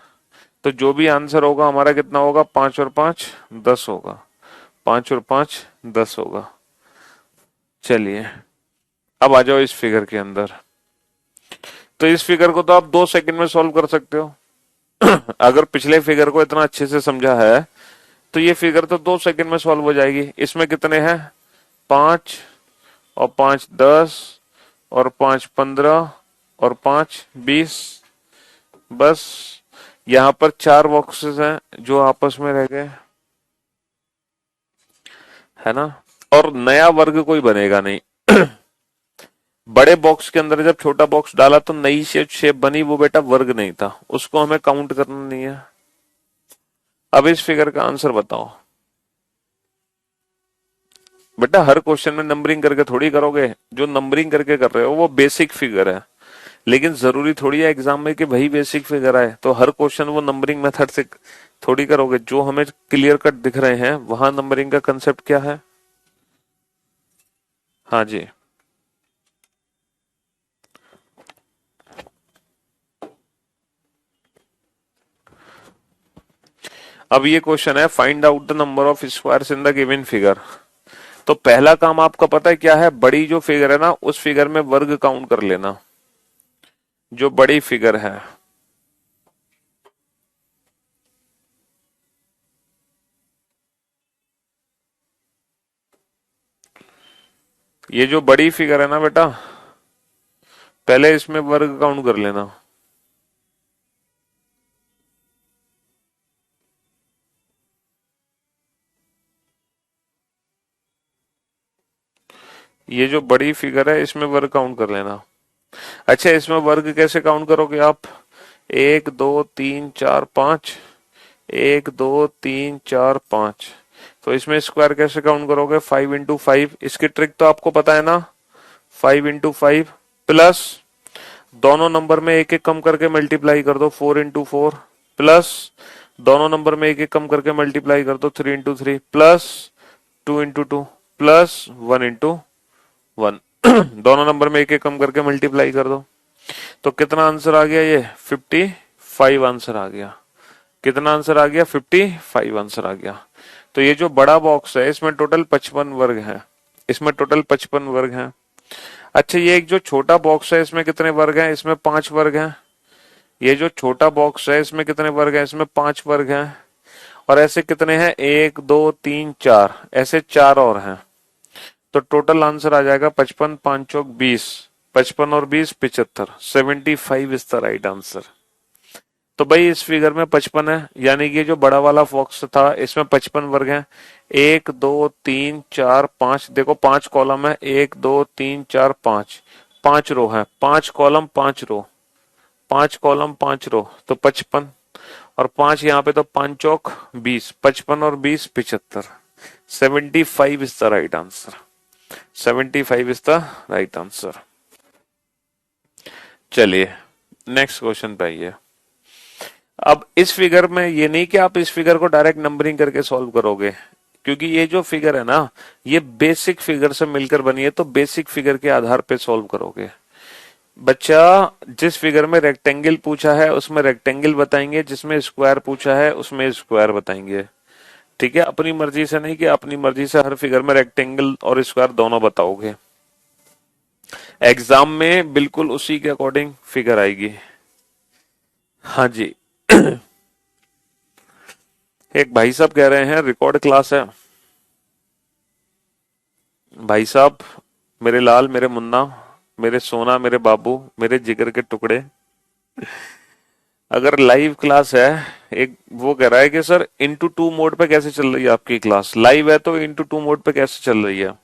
तो जो भी आंसर होगा हमारा कितना होगा? 5 और 5 10 होगा। 5 और 5 10 होगा। चलिए अब आ जाओ इस फिगर के अंदर। तो इस फिगर को तो आप 2 सेकंड में सॉल्व कर सकते हो। अगर पिछले फिगर को इतना अच्छे से समझा है तो ये फिगर तो 2 सेकंड में सॉल्व हो जाएगी। इसमें कितने हैं? 5 और 5 10 और 5 15 और 5 20। बस यहां पर 4 बॉक्सेस हैं जो आपस में रह गए, है ना? और नया वर्ग कोई बनेगा नहीं। बड़े बॉक्स के अंदर जब छोटा बॉक्स डाला तो नई शेप बनी, वो बेटा वर्ग नहीं था, उसको हमें काउंट करना नहीं है। अब इस फिगर का आंसर बताओ बेटा। हर क्वेश्चन में नंबरिंग करके थोड़ी करोगे, जो नंबरिंग करके कर रहे हो वो बेसिक फिगर है, लेकिन जरूरी थोड़ी है एग्जाम में कि वही बेसिक फिगर आए। तो हर क्वेश्चन वो नंबरिंग मेथड से थोड़ी करोगे। जो हमें क्लियर कट दिख रहे हैं वहां नंबरिंग का कंसेप्ट क्या है? हाँ जी। अब ये क्वेश्चन है, find out the number of squares in the given figure. तो पहला काम आपका पता है क्या है? बड़ी जो फिगर है ना, उस फिगर में वर्ग काउंट कर लेना, जो बड़ी फिगर है। ये जो बड़ी फिगर है ना बेटा, पहले इसमें वर्ग काउंट कर लेना। ये जो बड़ी फिगर है इसमें वर्ग काउंट कर लेना। अच्छा, इसमें वर्ग कैसे काउंट करोगे आप? 1 2 3 4 5, 1 2 3 4 5। तो इसमें स्क्वायर कैसे काउंट करोगे? 5 × 5। इसकी ट्रिक तो आपको पता है ना, 5 × 5 प्लस दोनों नंबर में एक एक कम करके मल्टीप्लाई कर दो, 4 × 4 प्लस दोनों नंबर में एक एक कम करके मल्टीप्लाई कर दो, 3 × 3 प्लस 2 × 2 प्लस 1 × 1। दोनों नंबर में एक एक कम करके मल्टीप्लाई कर दो। तो कितना आंसर आ गया? ये 55 आंसर आ गया। कितना आंसर आ गया? 55 आंसर आ गया। तो ये जो बड़ा बॉक्स है इसमें टोटल 55 वर्ग है, इसमें टोटल 55 वर्ग हैं। अच्छा, ये एक जो छोटा बॉक्स है इसमें कितने वर्ग हैं? इसमें 5 वर्ग हैं। ये जो छोटा बॉक्स है इसमें कितने वर्ग हैं? इसमें 5 वर्ग हैं। और ऐसे कितने हैं? 1 2 3 4, ऐसे 4 और हैं। तो टोटल आंसर आ जाएगा 55 5 चौक 20, 55 और 20 75, 75 इज द राइट आंसर। तो भाई इस फिगर में 55 है, यानी कि जो बड़ा वाला बॉक्स था इसमें 55 वर्ग हैं। 1 2 3 4 5, देखो 5 कॉलम है, 1 2 3 4 5, 5 रो है, 5 कॉलम 5 रो, 5 कॉलम 5 रो, तो 55 और 5 यहाँ पे, तो 5 चौक 20, 55 और 20 75, 75 is the right answer. 75 is the right answer. चलिए नेक्स्ट क्वेश्चन पे आइए। अब इस फिगर में ये नहीं कि आप इस फिगर को डायरेक्ट नंबरिंग करके सॉल्व करोगे, क्योंकि ये जो फिगर है ना ये बेसिक फिगर से मिलकर बनी है, तो बेसिक फिगर के आधार पे सॉल्व करोगे। बच्चा, जिस फिगर में रेक्टेंगल पूछा है उसमें रेक्टेंगल बताएंगे, जिसमें स्क्वायर पूछा है उसमें स्क्वायर बताएंगे। ठीक है, अपनी मर्जी से नहीं कि अपनी मर्जी से हर फिगर में रेक्टेंगल और स्क्वायर दोनों बताओगे। एग्जाम में बिल्कुल उसी के अकॉर्डिंग फिगर आएगी। हाँ जी। एक भाई साहब कह रहे हैं रिकॉर्ड क्लास है। भाई साहब, मेरे लाल, मेरे मुन्ना, मेरे सोना, मेरे बाबू, मेरे जिगर के टुकड़े, अगर लाइव क्लास है, एक वो कह रहा है कि सर इंटू टू मोड पे कैसे चल रही है आपकी क्लास? लाइव है तो इंटू टू मोड पे कैसे चल रही है?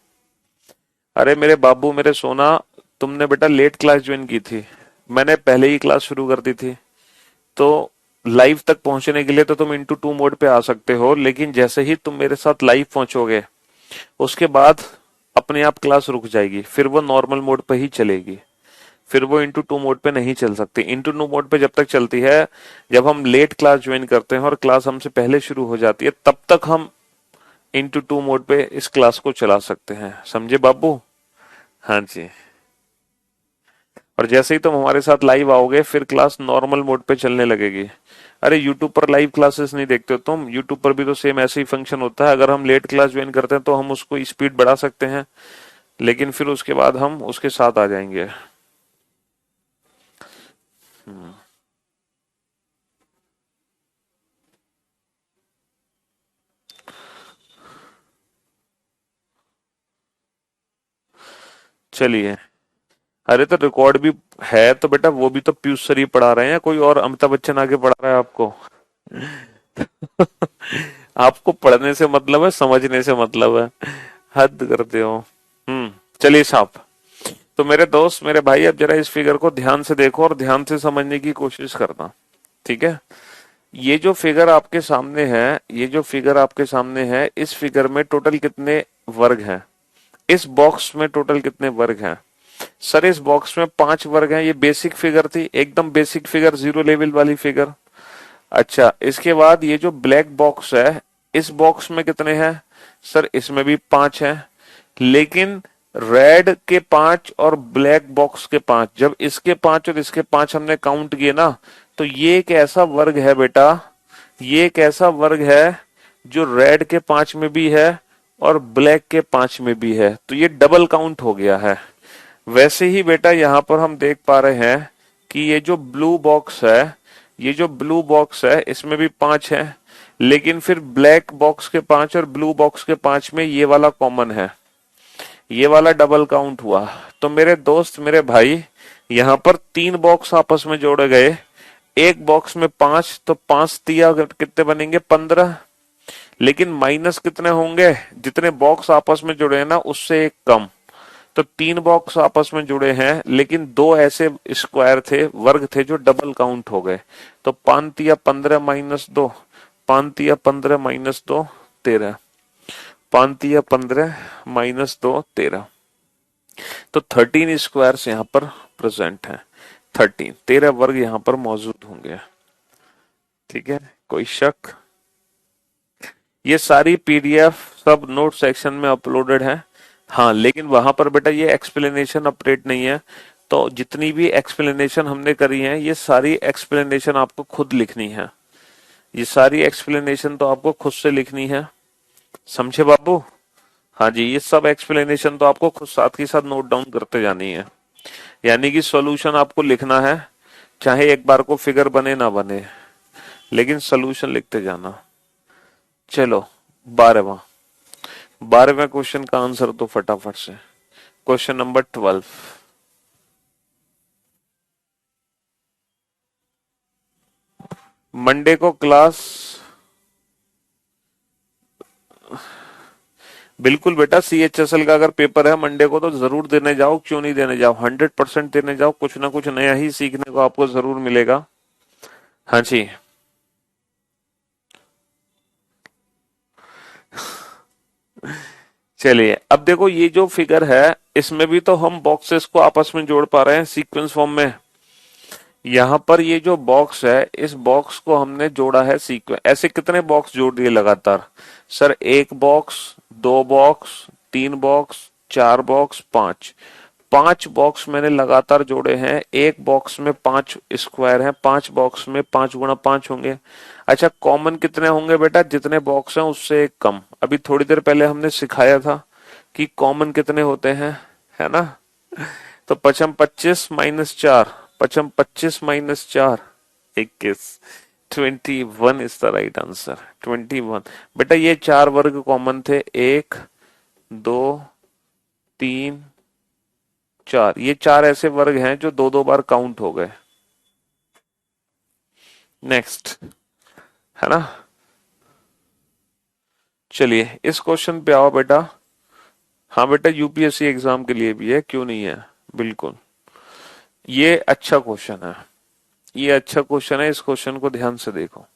अरे मेरे बाबू, मेरे सोना, तुमने बेटा लेट क्लास ज्वाइन की थी, मैंने पहले ही क्लास शुरू कर दी थी। तो लाइव तक पहुंचने के लिए तो तुम इंटू टू मोड पे आ सकते हो, लेकिन जैसे ही तुम मेरे साथ लाइव पहुंचोगे उसके बाद अपने आप क्लास रुक जाएगी, फिर वो नॉर्मल मोड पे ही चलेगी, फिर वो इंटू टू मोड पे नहीं चल सकती। इंटू टू मोड पे जब तक चलती है जब हम लेट क्लास ज्वाइन करते हैं और क्लास हमसे पहले शुरू हो जाती है, तब तक हम इंटू टू मोड पे इस क्लास को चला सकते हैं। समझे बाबू? हाँ जी। और जैसे ही तुम हमारे साथ लाइव आओगे फिर क्लास नॉर्मल मोड पे चलने लगेगी। अरे यूट्यूब पर लाइव क्लासेस नहीं देखते हो तुम? यूट्यूब पर भी तो सेम ऐसे ही फंक्शन होता है। अगर हम लेट क्लास ज्वाइन करते हैं तो हम उसको स्पीड बढ़ा सकते हैं, लेकिन फिर उसके बाद हम उसके साथ आ जाएंगे। चलिए। अरे तो रिकॉर्ड भी है तो बेटा वो भी तो पीयूष सर ही पढ़ा रहे हैं, कोई और अमिताभ बच्चन आगे पढ़ा रहा है आपको? आपको पढ़ने से मतलब है, समझने से मतलब है। हद करते हो। चलिए साहब, तो मेरे दोस्त, मेरे भाई, अब जरा इस फिगर को ध्यान से देखो और ध्यान से समझने की कोशिश करना। ठीक है, ये जो फिगर आपके सामने है, ये जो फिगर आपके सामने है, इस फिगर में टोटल कितने वर्ग हैं? इस बॉक्स में टोटल कितने वर्ग हैं? सर इस बॉक्स में 5 वर्ग हैं। ये बेसिक फिगर थी, एकदम बेसिक फिगर, जीरो लेवल वाली फिगर। अच्छा, इसके बाद ये जो ब्लैक बॉक्स है, इस बॉक्स में कितने हैं? सर इसमें भी 5 हैं, लेकिन रेड के 5 और ब्लैक बॉक्स के 5, जब इसके 5 और इसके 5 हमने काउंट किए ना, तो ये एक ऐसा वर्ग है बेटा, ये एक ऐसा वर्ग है जो रेड के 5 में भी है और ब्लैक के 5 में भी है, तो ये डबल काउंट हो गया है। वैसे ही बेटा यहां पर हम देख पा रहे हैं कि ये जो ब्लू बॉक्स है, ये जो ब्लू बॉक्स है इसमें भी 5 है, लेकिन फिर ब्लैक बॉक्स के 5 और ब्लू बॉक्स के 5 में ये वाला कॉमन है, ये वाला डबल काउंट हुआ। तो मेरे दोस्त, मेरे भाई, यहाँ पर 3 बॉक्स आपस में जोड़े गए, एक बॉक्स में 5, तो 5 दिया कितने बनेंगे? 15। लेकिन माइनस कितने होंगे? जितने बॉक्स आपस में जुड़े हैं ना उससे एक कम। तो 3 बॉक्स आपस में जुड़े हैं, लेकिन 2 ऐसे स्क्वायर थे, वर्ग थे, जो डबल काउंट हो गए। तो 5 या 15 माइनस 2, 5 या 15 माइनस 2 13, 5 या 15 माइनस 2 13। तो 13 स्क्वायर्स यहाँ पर प्रेजेंट हैं। 13 वर्ग यहाँ पर मौजूद होंगे। ठीक है, कोई शक? ये सारी पीडीएफ सब नोट सेक्शन में अपलोडेड है। हाँ, लेकिन वहां पर बेटा ये एक्सप्लेनेशन अपडेट नहीं है, तो जितनी भी एक्सप्लेनेशन हमने करी है ये सारी एक्सप्लेनेशन आपको खुद लिखनी है। ये सारी एक्सप्लेनेशन तो आपको खुद से लिखनी है। समझे बाबू? हाँ जी, ये सब एक्सप्लेनेशन तो आपको खुद साथ के साथ नोट डाउन करते जानी है, यानी कि सॉल्यूशन आपको लिखना है, चाहे एक बार को फिगर बने ना बने, लेकिन सॉल्यूशन लिखते जाना। चलो 12वां 12वें क्वेश्चन का आंसर तो फटाफट से, क्वेश्चन नंबर 12। मंडे को क्लास, बिल्कुल बेटा, CHSL का अगर पेपर है मंडे को तो जरूर देने जाओ, क्यों नहीं देने जाओ, 100% देने जाओ, कुछ ना कुछ नया ही सीखने को आपको जरूर मिलेगा। हाँ जी, चलिए अब देखो ये जो फिगर है इसमें भी तो हम बॉक्सेस को आपस में जोड़ पा रहे हैं सीक्वेंस फॉर्म में। यहां पर ये जो बॉक्स है इस बॉक्स को हमने जोड़ा है सीक्वेंस, ऐसे कितने बॉक्स जोड़ दिए लगातार? सर एक बॉक्स, दो बॉक्स, तीन बॉक्स, चार बॉक्स, पांच, पांच बॉक्स मैंने लगातार जोड़े हैं। एक बॉक्स में पांच स्क्वायर हैं, पांच बॉक्स में पांच गुणा पांच होंगे। अच्छा कॉमन कितने होंगे बेटा? जितने बॉक्स हैं उससे एक कम। अभी थोड़ी देर पहले हमने सिखाया था कि कॉमन कितने होते हैं, है ना? तो पचम 25 माइनस चार, पचम 25 माइनस चार 21, 21 इज द राइट आंसर, 21। बेटा ये चार वर्ग कॉमन थे, एक, दो, तीन, चार, ये चार ऐसे वर्ग हैं जो दो दो बार काउंट हो गए। नेक्स्ट, है ना? चलिए इस क्वेश्चन पे आओ बेटा। हाँ बेटा UPSC एग्जाम के लिए भी है, क्यों नहीं है, बिल्कुल। ये अच्छा क्वेश्चन है, ये अच्छा क्वेश्चन है, इस क्वेश्चन को ध्यान से देखो,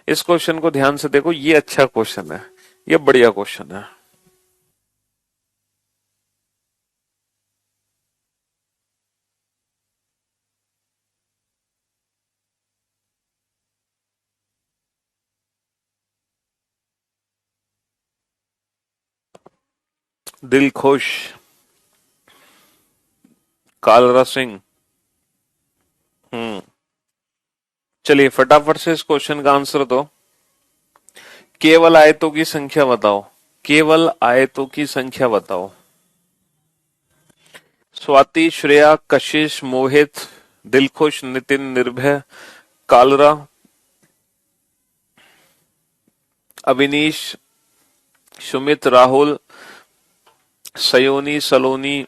इस क्वेश्चन को ध्यान से देखो, ये अच्छा क्वेश्चन है, ये बढ़िया क्वेश्चन है। दिल खुश, कालरा सिंह। हम्म, चलिए फटाफट से इस क्वेश्चन का आंसर दो। केवल आयतों की संख्या बताओ, केवल आयतों की संख्या बताओ। स्वाति, श्रेया, कशिश, मोहित, दिलखुश, नितिन, निर्भय, कालरा, अविनीश, सुमित, राहुल, सयोनी, सलोनी,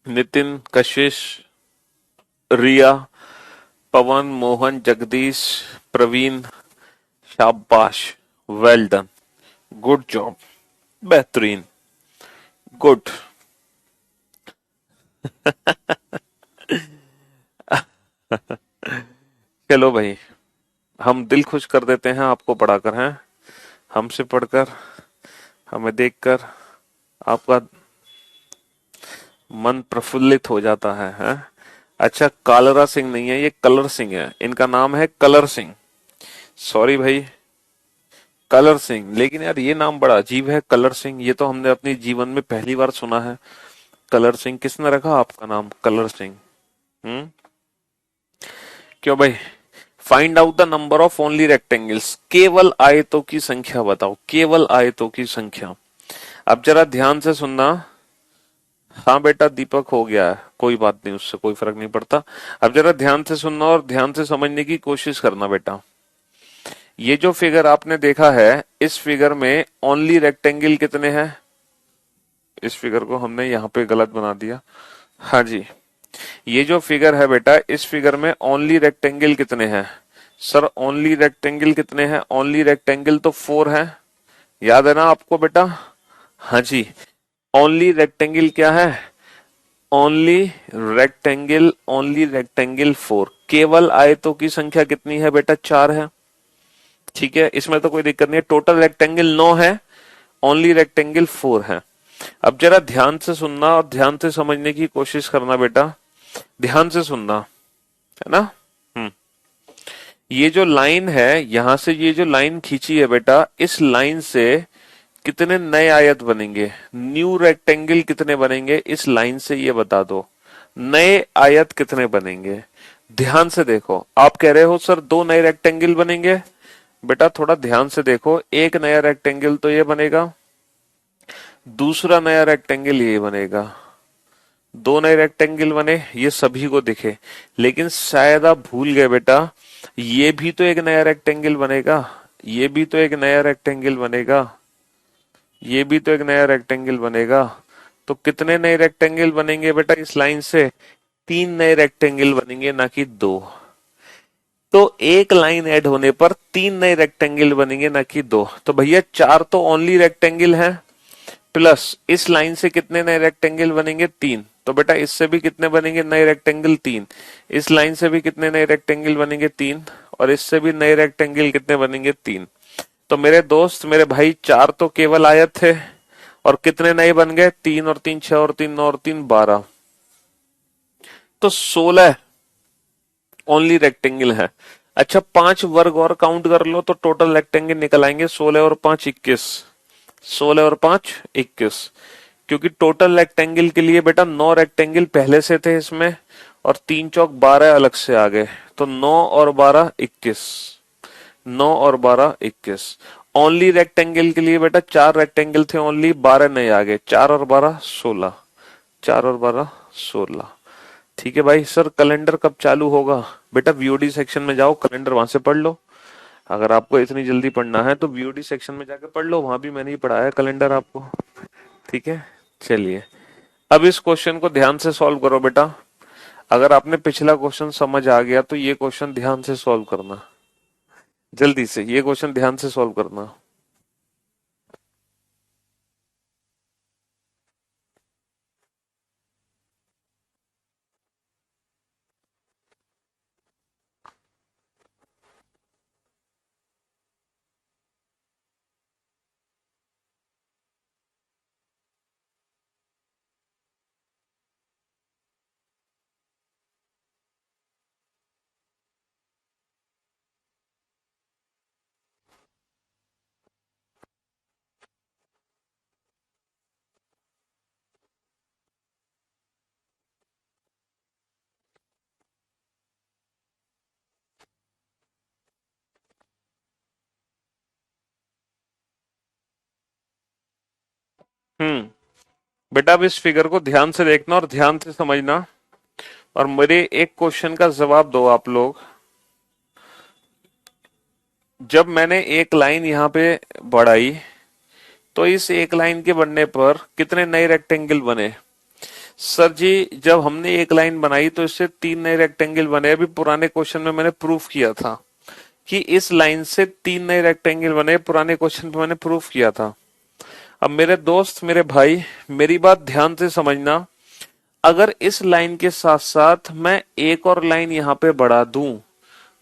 नितिन, कशिश, रिया, पवन, मोहन, जगदीश, प्रवीण, शाबाश, वेल डन, गुड जॉब, बेहतरीन, गुड। चलो भाई, हम दिल खुश कर देते हैं आपको पढ़ाकर, हैं हमसे पढ़कर, हमें देखकर आपका मन प्रफुल्लित हो जाता है, हैं? अच्छा कालरा सिंह नहीं है, ये कलर सिंह है, इनका नाम है कलर सिंह। सॉरी भाई, कलर सिंह, लेकिन यार ये नाम बड़ा अजीब है, कलर सिंह, ये तो हमने अपने जीवन में पहली बार सुना है। कलर सिंह, किसने रखा आपका नाम कलर सिंह? हम्म, क्यों भाई? Find out the number of only rectangles, केवल आयतों की संख्या बताओ, केवल आयतों की संख्या। अब जरा ध्यान से सुनना। हाँ बेटा दीपक हो गया है, कोई बात नहीं, उससे कोई फर्क नहीं पड़ता। अब जरा ध्यान से सुनना और ध्यान से समझने की कोशिश करना बेटा। ये जो फिगर आपने देखा है, इस फिगर में ओनली रेक्टेंगल कितने हैं? इस फिगर को हमने यहाँ पे गलत बना दिया। हाँ जी, ये जो फिगर है बेटा, इस फिगर में ओनली रेक्टेंगल कितने हैं? सर ओनली रेक्टेंगल कितने हैं? ओनली रेक्टेंगल तो 4 है, याद है ना आपको बेटा? हाँ जी, ओनली रेक्टेंगल क्या है? Only rectangle, only rectangle 4। केवल आयतों की संख्या कितनी है बेटा? 4 है, ठीक है, इसमें तो कोई दिक्कत नहीं है। टोटल रेक्टेंगल 9 है, ओनली रेक्टेंगल 4 है। अब जरा ध्यान से सुनना और ध्यान से समझने की कोशिश करना बेटा, ध्यान से सुनना, है ना? हम्म, ये जो लाइन है, यहां से ये जो लाइन खींची है बेटा, इस लाइन से कितने नए आयत बनेंगे, न्यू रेक्टेंगल कितने बनेंगे इस लाइन से, ये बता दो। नए आयत कितने बनेंगे? ध्यान से देखो, आप कह रहे हो सर दो नए रेक्टेंगल बनेंगे, बेटा थोड़ा ध्यान से देखो, एक नया रेक्टेंगल तो ये बनेगा, दूसरा नया रेक्टेंगल ये बनेगा, दो नए रेक्टेंगल बने, ये सभी को दिखे। लेकिन शायद आप भूल गए बेटा, ये भी तो एक नया रेक्टेंगल बनेगा, ये भी तो एक नया रेक्टेंगल बनेगा, ये भी तो एक नया रेक्टेंगल बनेगा। तो कितने नए रेक्टेंगल बनेंगे बेटा इस लाइन से? तीन नए रेक्टेंगल बनेंगे, ना कि दो। तो एक लाइन ऐड होने पर तीन नए रेक्टेंगल बनेंगे, ना कि दो। तो भैया चार तो ओनली रेक्टेंगल है, प्लस इस लाइन से कितने नए रेक्टेंगल बनेंगे? तीन। तो बेटा इससे भी कितने बनेंगे नए रेक्टेंगल? तीन। इस लाइन से भी कितने नए रेक्टेंगल बनेंगे? तीन। और इससे भी नए रेक्टेंगल कितने बनेंगे? तीन। तो मेरे दोस्त, मेरे भाई, चार तो केवल आयत थे, और कितने नए बन गए? तीन और तीन छह, और तीन नौ, और तीन 12। तो 16 ओनली रेक्टेंगल है। अच्छा, पांच वर्ग और काउंट कर लो तो टोटल रेक्टेंगल निकल आएंगे 16 और 5 21। 16 और 5 21। क्योंकि टोटल रेक्टेंगल के लिए बेटा 9 रेक्टेंगल पहले से थे इसमें, और तीन चौक 12 अलग से आ गए। तो 9 और 12 21। 9 और 12 21। ओनली रेक्टेंगल के लिए बेटा चार रेक्टेंगल थे ओनली, 12 नए आ गए। 4 और 12 16। 4 और 12 16। ठीक है भाई। सर कैलेंडर कब चालू होगा? बेटा वीओडी सेक्शन में जाओ, कैलेंडर वहां से पढ़ लो। अगर आपको इतनी जल्दी पढ़ना है तो वीओडी सेक्शन में जाकर पढ़ लो, वहां भी मैंने ही पढ़ाया कैलेंडर आपको। ठीक है, चलिए अब इस क्वेश्चन को ध्यान से सॉल्व करो बेटा। अगर आपने पिछला क्वेश्चन समझ आ गया तो ये क्वेश्चन ध्यान से सॉल्व करना, जल्दी से ये क्वेश्चन ध्यान से सॉल्व करना। बेटा अब इस फिगर को ध्यान से देखना और ध्यान से समझना, और मेरे एक क्वेश्चन का जवाब दो आप लोग। जब मैंने एक लाइन यहाँ पे बढ़ाई तो इस एक लाइन के बनने पर कितने नए रेक्टेंगल बने? सर जी, जब हमने एक लाइन बनाई तो इससे तीन नए रेक्टेंगल बने। अभी पुराने क्वेश्चन में मैंने प्रूफ किया था कि इस लाइन से तीन नए रेक्टेंगल बने, पुराने क्वेश्चन पे मैंने प्रूफ किया था। अब मेरे दोस्त, मेरे भाई, मेरी बात ध्यान से समझना। अगर इस लाइन के साथ साथ मैं एक और लाइन यहाँ पे बढ़ा दूं,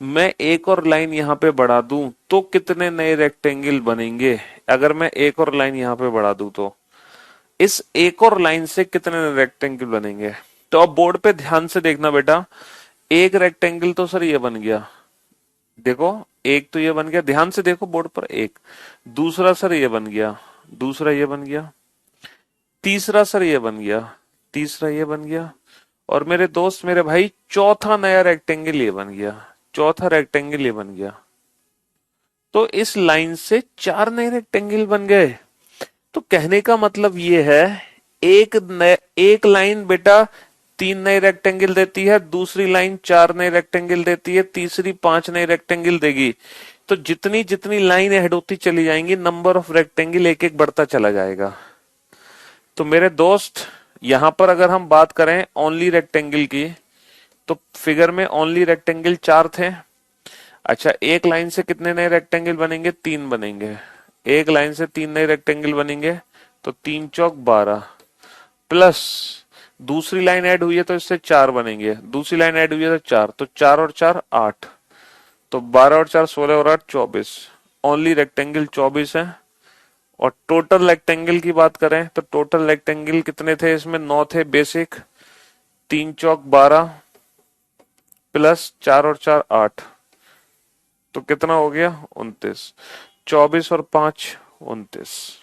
मैं एक और लाइन यहाँ पे बढ़ा दूं तो कितने नए रेक्टेंगल बनेंगे? अगर मैं एक और लाइन यहाँ पे बढ़ा दूं तो इस एक और लाइन से कितने रेक्टेंगल बनेंगे? तो अब बोर्ड पे ध्यान से देखना बेटा। एक रेक्टेंगल तो सर ये बन गया, देखो एक तो ये बन गया, ध्यान से देखो बोर्ड पर। एक दूसरा सर ये बन गया, दूसरा ये बन गया, तीसरा सर ये बन गया, तीसरा ये बन गया, और मेरे दोस्त, मेरे भाई, चौथा नया रेक्टेंगल ये बन गया, चौथा रेक्टेंगल ये बन गया। तो इस लाइन से चार नए रेक्टेंगल बन गए। तो कहने का मतलब ये है, एक लाइन बेटा तीन नए रेक्टेंगल देती है, दूसरी लाइन चार नए रेक्टेंगल देती है, तीसरी पांच नए रेक्टेंगल देगी। तो जितनी जितनी लाइन ऐड होती चली जाएंगी, नंबर ऑफ रेक्टेंगल एक एक बढ़ता चला जाएगा। तो मेरे दोस्त, यहां पर अगर हम बात करें ओनली रेक्टेंगल की, तो फिगर में ओनली रेक्टेंगल चार थे। अच्छा, एक लाइन से कितने नए रेक्टेंगल बनेंगे? तीन बनेंगे। एक लाइन से तीन नए रेक्टेंगल बनेंगे, तो तीन चौक 12, प्लस दूसरी लाइन ऐड हुई है तो इससे चार बनेंगे, दूसरी लाइन ऐड हुई है तो चार, तो चार और चार 8, तो 12 और चार 16 और 8 24। ओनली रेक्टेंगल 24 है। और टोटल रेक्टेंगल की बात करें तो टोटल रेक्टेंगल कितने थे इसमें? 9 थे बेसिक। तीन चौक 12, प्लस चार और चार 8, तो कितना हो गया? 29। 24 और 5 29।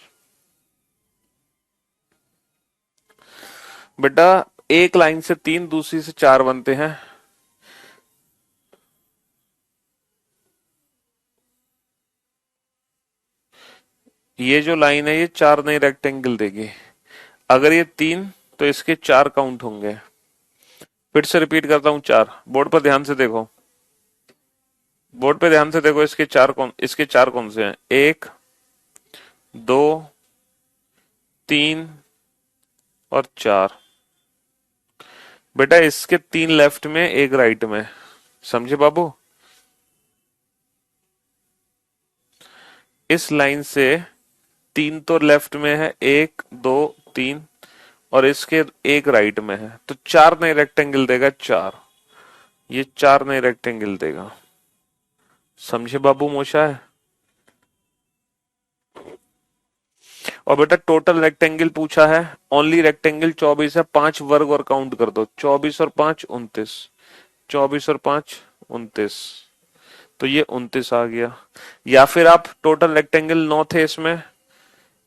बेटा एक लाइन से तीन, दूसरी से चार बनते हैं। ये जो लाइन है ये 4 नए रेक्टेंगल देगी। अगर ये 3 तो इसके 4 काउंट होंगे। फिर से रिपीट करता हूं, 4। बोर्ड पर ध्यान से देखो, बोर्ड पे ध्यान से देखो, इसके 4 कौन से हैं? 1, 2, 3 और 4। बेटा इसके 3 लेफ्ट में, 1 राइट में। समझे बाबू? इस लाइन से 3 तो लेफ्ट में है, 1, 2, 3, और इसके 1 राइट में है, तो 4 नए रेक्टेंगल देगा। 4, ये 4 नए रेक्टेंगल देगा। समझे बाबू मोशा है? और बेटा टोटल रेक्टेंगल पूछा है, ओनली रेक्टेंगल 24 है। 5 वर्ग और काउंट कर दो, 24 और 5 29, 24 और 5 29, तो ये 29 आ गया। या फिर आप टोटल रेक्टेंगल 9 थे इसमें,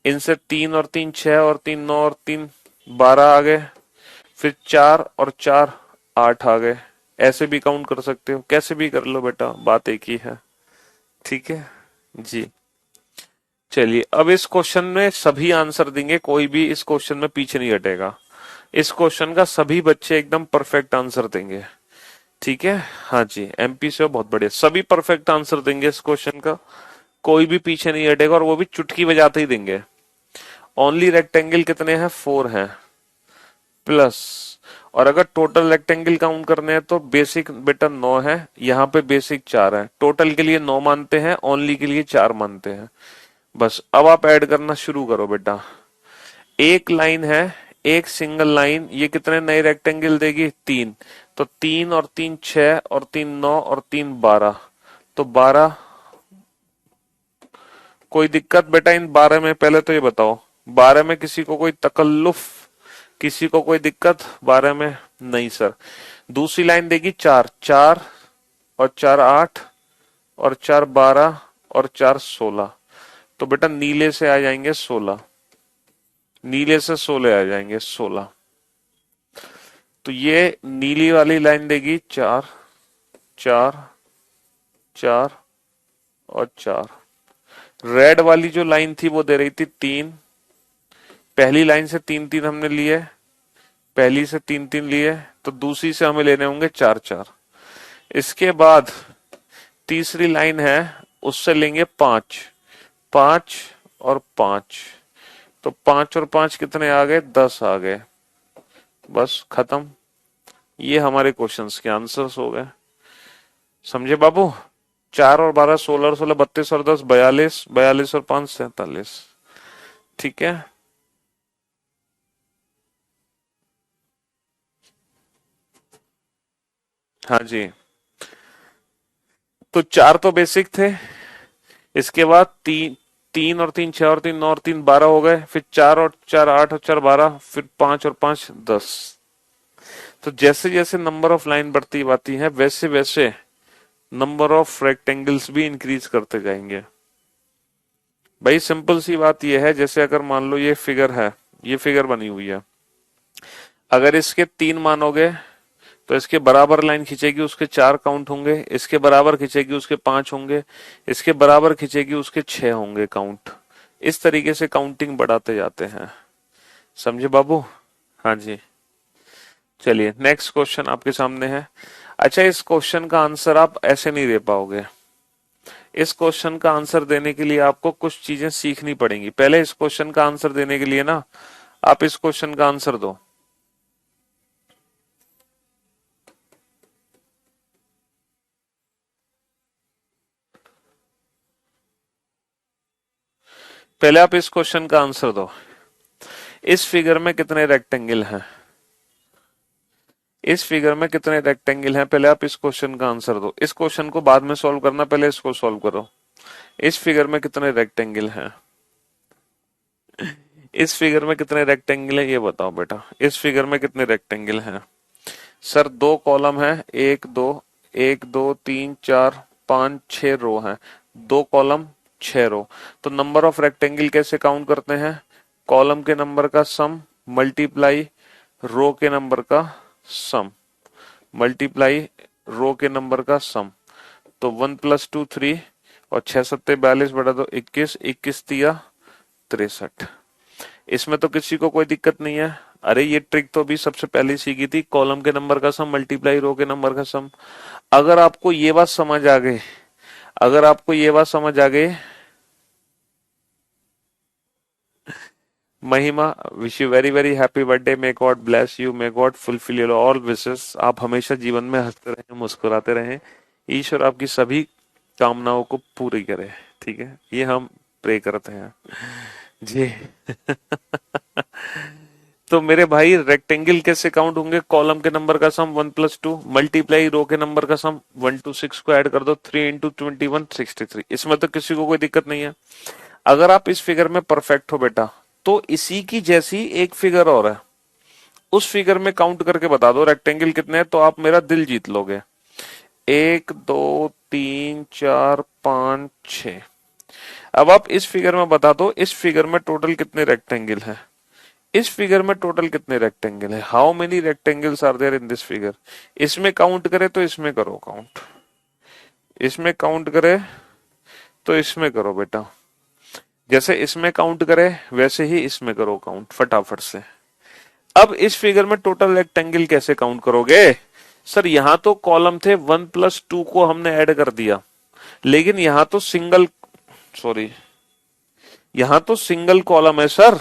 इनसे 3 और 3 6 और 3 9 और 3 12 आ गए। फिर 4 और 4 8 आ गए। ऐसे भी काउंट कर सकते हो, कैसे भी कर लो बेटा, बात एक ही है। ठीक है जी। चलिए अब इस क्वेश्चन में सभी आंसर देंगे, कोई भी इस क्वेश्चन में पीछे नहीं हटेगा। इस क्वेश्चन का सभी बच्चे एकदम परफेक्ट आंसर देंगे। ठीक है, हाँ जी, एमपी से हो, बहुत बढ़िया। सभी परफेक्ट आंसर देंगे इस क्वेश्चन का, कोई भी पीछे नहीं हटेगा, और वो भी चुटकी बजाते ही देंगे। ओनली रेक्टेंगल कितने हैं? 4 हैं प्लस, और अगर टोटल रेक्टेंगल काउंट करने हैं तो बेसिक बेटा 9 है, यहाँ पे बेसिक 4 है। टोटल के लिए 9 मानते हैं, ओनली के लिए 4 मानते हैं। बस अब आप ऐड करना शुरू करो बेटा। एक लाइन है, एक सिंगल लाइन, ये कितने नए रेक्टेंगल देगी? 3। तो 3 और 3 6 और 3 9 और 3 12, तो 12। कोई दिक्कत बेटा इन 12 में? पहले तो ये बताओ, 12 में किसी को कोई तकल्लुफ, किसी को कोई दिक्कत 12 में? नहीं सर। दूसरी लाइन देगी 4, 4 और 4 8 और 4 12 और 4 16, तो बेटा नीले से आ जाएंगे 16, नीले से 16 आ जाएंगे 16। तो ये नीली वाली लाइन देगी 4 4 4 और 4। रेड वाली जो लाइन थी वो दे रही थी 3। पहली लाइन से 3 3 हमने लिए, पहली से 3 3 लिए, तो दूसरी से हमें लेने होंगे 4 4। इसके बाद तीसरी लाइन है, उससे लेंगे 5 5 और 5, तो 5 और 5 कितने आ गए? 10 आ गए। बस खत्म, ये हमारे क्वेश्चंस के आंसर्स हो गए। समझे बाबू? 4 और 12 16 और 16 32 और 10 42, 42 और 5 47। ठीक है, हाँ जी। तो 4 तो बेसिक थे, इसके बाद 3 3 और 3 6 और 3 9 और 3 12 हो गए, फिर 4 और 4 8 और 4 12, फिर 5 और 5 10। तो जैसे जैसे नंबर ऑफ लाइन बढ़ती जाती है, वैसे वैसे नंबर ऑफ रेक्टेंगल्स भी इंक्रीज करते जाएंगे। भाई सिंपल सी बात यह है, जैसे अगर मान लो ये फिगर है, ये फिगर बनी हुई है, अगर इसके 3 मानोगे तो इसके बराबर लाइन खींचेगी, उसके 4 काउंट होंगे। इसके बराबर खींचेगी, उसके 5 होंगे। इसके बराबर खींचेगी, उसके 6 होंगे काउंट। इस तरीके से काउंटिंग बढ़ाते जाते हैं। समझे बाबू? हाँ जी। चलिए नेक्स्ट क्वेश्चन आपके सामने है। अच्छा, इस क्वेश्चन का आंसर आप ऐसे नहीं दे पाओगे। इस क्वेश्चन का आंसर देने के लिए आपको कुछ चीजें सीखनी पड़ेंगी। पहले इस क्वेश्चन का आंसर देने के लिए ना, आप इस क्वेश्चन का आंसर दो। पहले आप इस क्वेश्चन का आंसर दो। इस फिगर में कितने रेक्टेंगल हैं? इस फिगर में कितने रेक्टेंगल हैं? पहले आप इस क्वेश्चन का आंसर दो। इस क्वेश्चन को बाद में सॉल्व करना, पहले इसको सॉल्व करो। इस फिगर में कितने रेक्टेंगल हैं? इस फिगर में कितने रेक्टेंगल है ये बताओ बेटा। इस फिगर में कितने रेक्टेंगल हैं? सर 2 कॉलम है, 1 2 1 2 3 4 5 6 रो है। 2 कॉलम 6 रो। तो नंबर ऑफ रेक्टेंगल कैसे काउंट करते हैं? कॉलम के नंबर का सम मल्टीप्लाई रो के नंबर का सम, मल्टीप्लाई रो के नंबर का सम। तो 1 + 2 3 और 6 7 42 बटा 2 21, 21 तिया 63। इसमें तो किसी को कोई दिक्कत नहीं है। अरे ये ट्रिक तो अभी सबसे पहले सीखी थी, कॉलम के नंबर का सम मल्टीप्लाई रो के नंबर का सम। अगर आपको ये बात समझ आ गई, अगर आपको ये बात समझ आ गई, महिमा, wish you very very happy birthday, may God bless you, may God fulfil your all wishes. आप हमेशा जीवन में हंसते रहें, मुस्कुराते रहें, ईश्वर आपकी सभी कामनाओं को पूरी करे। ठीक है, ये हम प्रे करते हैं जी। तो मेरे भाई रेक्टेंगल कैसे काउंट होंगे? कॉलम के नंबर का सम 1+2 मल्टीप्लाई रो के नंबर का सम 1 to 6 को ऐड कर दो, 3 into 21 63। इसमें तो किसी को कोई दिक्कत नहीं है। अगर आप इस फिगर में परफेक्ट हो बेटा, तो इसी की जैसी एक फिगर और है, उस फिगर में काउंट करके बता दो रेक्टेंगल कितने हैं, तो आप मेरा दिल जीत लोगे। 1 2 3 4 5 6। अब आप इस फिगर में बता दो, इस फिगर में टोटल कितने रेक्टेंगल हैं? इस फिगर में टोटल कितने रेक्टेंगल है? How many rectangles are there in this figure? इसमें काउंट करे तो इसमें करो काउंट, इसमें काउंट करे तो इसमें करो बेटा, जैसे इसमें काउंट करे वैसे ही इसमें करो काउंट फटाफट से। अब इस फिगर में टोटल रेक्टेंगल कैसे काउंट करोगे? सर यहां तो कॉलम थे, 1+2 को हमने ऐड कर दिया, लेकिन यहां तो सिंगल, सॉरी, यहां तो सिंगल कॉलम है सर।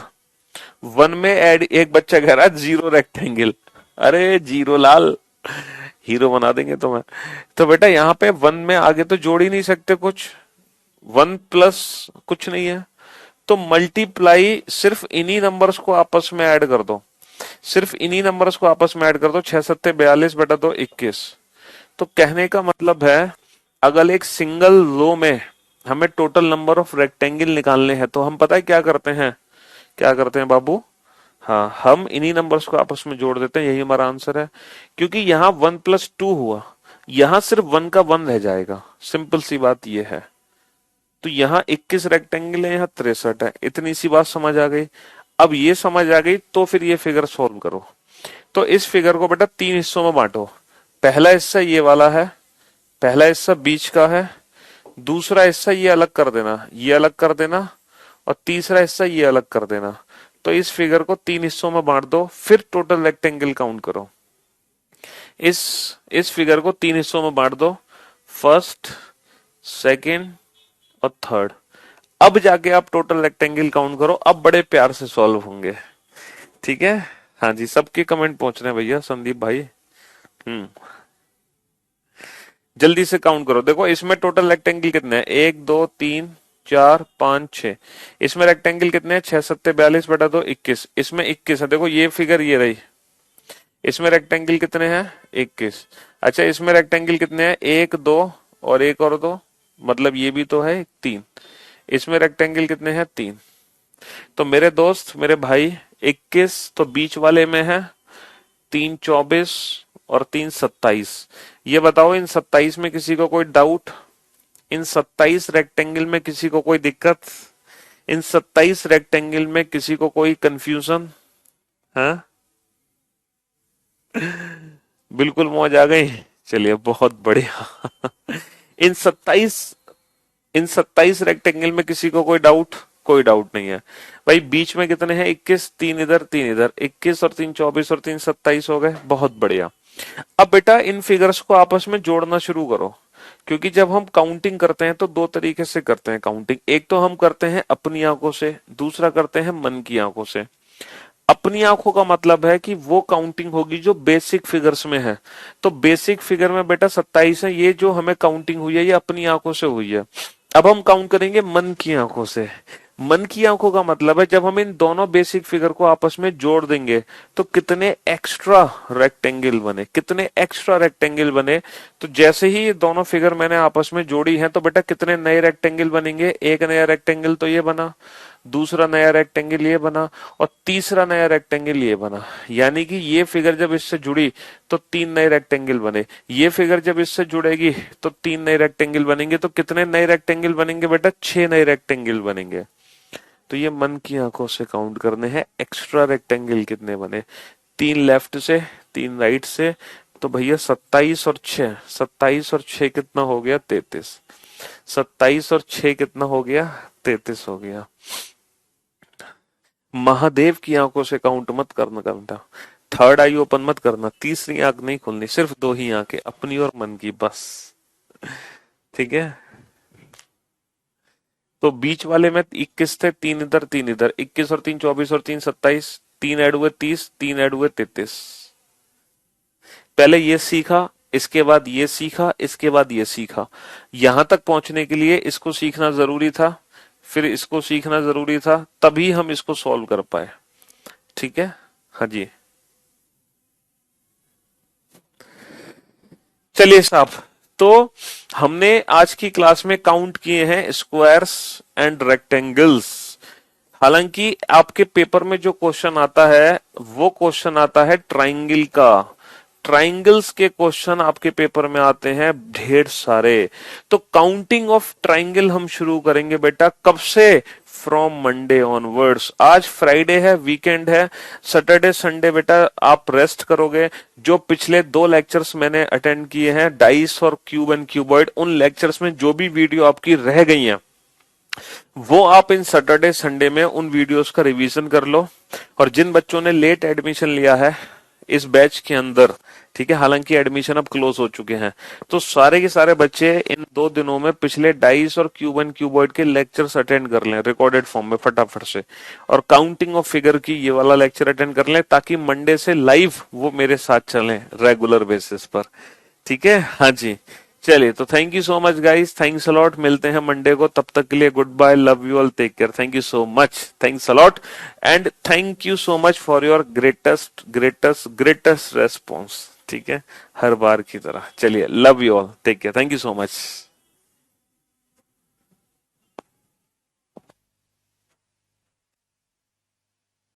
1 में ऐड, एक बच्चा कह रहा है 0 रेक्टेंगल। अरे जीरो लाल, हीरो बना देंगे तुम्हें। तो बेटा यहाँ पे 1 में आगे तो जोड़ ही नहीं सकते कुछ, 1 प्लस कुछ नहीं है, तो मल्टीप्लाई सिर्फ इन्हीं नंबर्स को आपस में ऐड कर दो, सिर्फ इन्हीं नंबर्स को आपस में ऐड कर दो। 6 सत्ते 42 बटा 2 21। तो कहने का मतलब है, अगर एक सिंगल रो में हमें टोटल नंबर ऑफ रेक्टेंगल निकालने हैं, तो हम पता है क्या करते हैं, क्या करते हैं बाबू? हाँ, हम इन्हीं नंबर्स को आपस में जोड़ देते हैं, यही हमारा आंसर है। क्योंकि यहाँ 1+2 हुआ, यहाँ सिर्फ 1 का 1 रह जाएगा, सिंपल सी बात ये है। तो यहाँ 21 रेक्टेंगल है, यहाँ 63 है। इतनी सी बात समझ आ गई। अब ये समझ आ गई तो फिर ये फिगर सॉल्व करो। तो इस फिगर को बेटा 3 हिस्सों में बांटो। पहला हिस्सा ये वाला है, पहला हिस्सा बीच का है, दूसरा हिस्सा ये अलग कर देना, ये अलग कर देना, और तीसरा हिस्सा ये अलग कर देना। तो इस फिगर को 3 हिस्सों में बांट दो, फिर टोटल रेक्टेंगल काउंट करो। इस फिगर को 3 हिस्सों में बांट दो, फर्स्ट, सेकंड और थर्ड। अब जाके आप टोटल रेक्टेंगल काउंट करो, अब बड़े प्यार से सॉल्व होंगे। ठीक है, हाँ जी, सबके कमेंट पहुंच रहे हैं भैया, संदीप भाई। जल्दी से काउंट करो। देखो इसमें टोटल रेक्टेंगल कितने हैं? 1 2 3 4 5 6। इसमें रेक्टेंगल कितने हैं? 6 सत्ते 42 बटा 2 21। इसमें 21 है। देखो ये फिगर ये रही, इसमें रेक्टेंगल कितने हैं? 21। अच्छा इसमें रेक्टेंगल कितने हैं? 1 2 और एक और 2, मतलब ये भी तो है 3। इसमें रेक्टेंगल कितने हैं? 3। तो मेरे दोस्त, मेरे भाई, 21 तो बीच वाले में है, 3 24 और 3 27। ये बताओ इन 27 में किसी को कोई डाउट? इन 27 रेक्टेंगल में किसी को कोई दिक्कत? इन 27 रेक्टेंगल में किसी को कोई कंफ्यूजन है? बिल्कुल मौज आ गई। चलिए बहुत बढ़िया। इन 27 रेक्टेंगल में किसी को कोई डाउट? कोई डाउट नहीं है भाई। बीच में कितने हैं? 21, 3 इधर 3 इधर, 21 और 3 24 और 3 27 हो गए। बहुत बढ़िया। अब बेटा इन फिगर्स को आपस में जोड़ना शुरू करो, क्योंकि जब हम काउंटिंग करते हैं तो दो तरीके से करते हैं काउंटिंग। एक तो हम करते हैं अपनी आंखों से, दूसरा करते हैं मन की आंखों से। अपनी आंखों का मतलब है कि वो काउंटिंग होगी जो बेसिक फिगर्स में है। तो बेसिक फिगर में बेटा 27 है, ये जो हमें काउंटिंग हुई है ये अपनी आंखों से हुई है। अब हम काउंट करेंगे मन की आंखों से। मन की आंखों का मतलब है जब हम इन दोनों बेसिक फिगर को आपस में जोड़ देंगे तो कितने एक्स्ट्रा रेक्टेंगल बने, कितने एक्स्ट्रा रेक्टेंगल बने। तो जैसे ही ये दोनों फिगर मैंने आपस में जोड़ी है तो बेटा कितने नए रेक्टेंगल बनेंगे? एक नया रेक्टेंगल तो ये बना, दूसरा नया रेक्टेंगल ये बना, और तीसरा नया रेक्टेंगल ये बना। यानी कि ये फिगर जब इससे जुड़ी तो 3 नए रेक्टेंगल बने, ये फिगर जब इससे जुड़ेगी तो 3 नए रेक्टेंगल बनेंगे। तो कितने नए रेक्टेंगल बनेंगे बेटा? 6 नए रेक्टेंगल बनेंगे। तो ये मन की आंखों से काउंट करने हैं एक्स्ट्रा रेक्टेंगल कितने बने। 3 लेफ्ट से, 3 राइट से, तो भैया 27 और 6, 27 और 6 कितना हो गया? 33। 27 और 6 कितना हो गया? 33 हो गया। महादेव की आंखों से काउंट मत करना। थर्ड आई ओपन मत करना, तीसरी आंख नहीं खोलनी, सिर्फ दो ही आंखें, अपनी और मन की, बस। ठीक है। तो बीच वाले में 21 थे, तीन इधर तीन इधर, 21 और तीन 24 और तीन 27, तीन ऐड हुए 30, तीन ऐड हुए 33। पहले ये सीखा, इसके बाद ये सीखा, इसके बाद ये सीखा। यहां तक पहुंचने के लिए इसको सीखना जरूरी था, फिर इसको सीखना जरूरी था, तभी हम इसको सॉल्व कर पाए। ठीक है। हाँ जी। चलिए साहब, तो हमने आज की क्लास में काउंट किए हैं स्क्वायर्स एंड रेक्टेंगल्स। हालांकि आपके पेपर में जो क्वेश्चन आता है वो क्वेश्चन आता है ट्राइंगल का। ट्राइंगल्स के क्वेश्चन आपके पेपर में आते हैं ढेर सारे। तो काउंटिंग ऑफ ट्राइंगल हम शुरू करेंगे बेटा कब से? From Monday onwards. आज फ्राइडे है, वीकेंड है, सैटरडे संडे बेटा आप रेस्ट करोगे। जो पिछले 2 लेक्चर्स मैंने अटेंड किए हैं, डाइस और क्यूब एंड क्यूबॉइड, उन लेक्चर्स में जो भी वीडियो आपकी रह गई हैं वो आप इन सैटरडे संडे में उन वीडियोस का रिवीजन कर लो। और जिन बच्चों ने लेट एडमिशन लिया है इस बैच के अंदर, ठीक है, हालांकि एडमिशन अब क्लोज हो चुके हैं, तो सारे के सारे बच्चे इन 2 दिनों में पिछले डाइस और क्यूब एंड क्यूबॉइड के लेक्चर्स अटेंड कर लें रिकॉर्डेड फॉर्म में फटाफट से, और काउंटिंग ऑफ फिगर की ये वाला लेक्चर अटेंड कर लें, ताकि मंडे से लाइव वो मेरे साथ चलें रेगुलर बेसिस पर। ठीक है। हाँ जी। चलिए, तो thank you so much guys, thanks a lot, मिलते हैं मंडे को, तब तक के लिए good bye, love you all, take care, thank you so much, thanks a lot, and thank you so much for your greatest greatest greatest response. ठीक है, हर बार की तरह। चलिए, love you all, take care, thank you so much.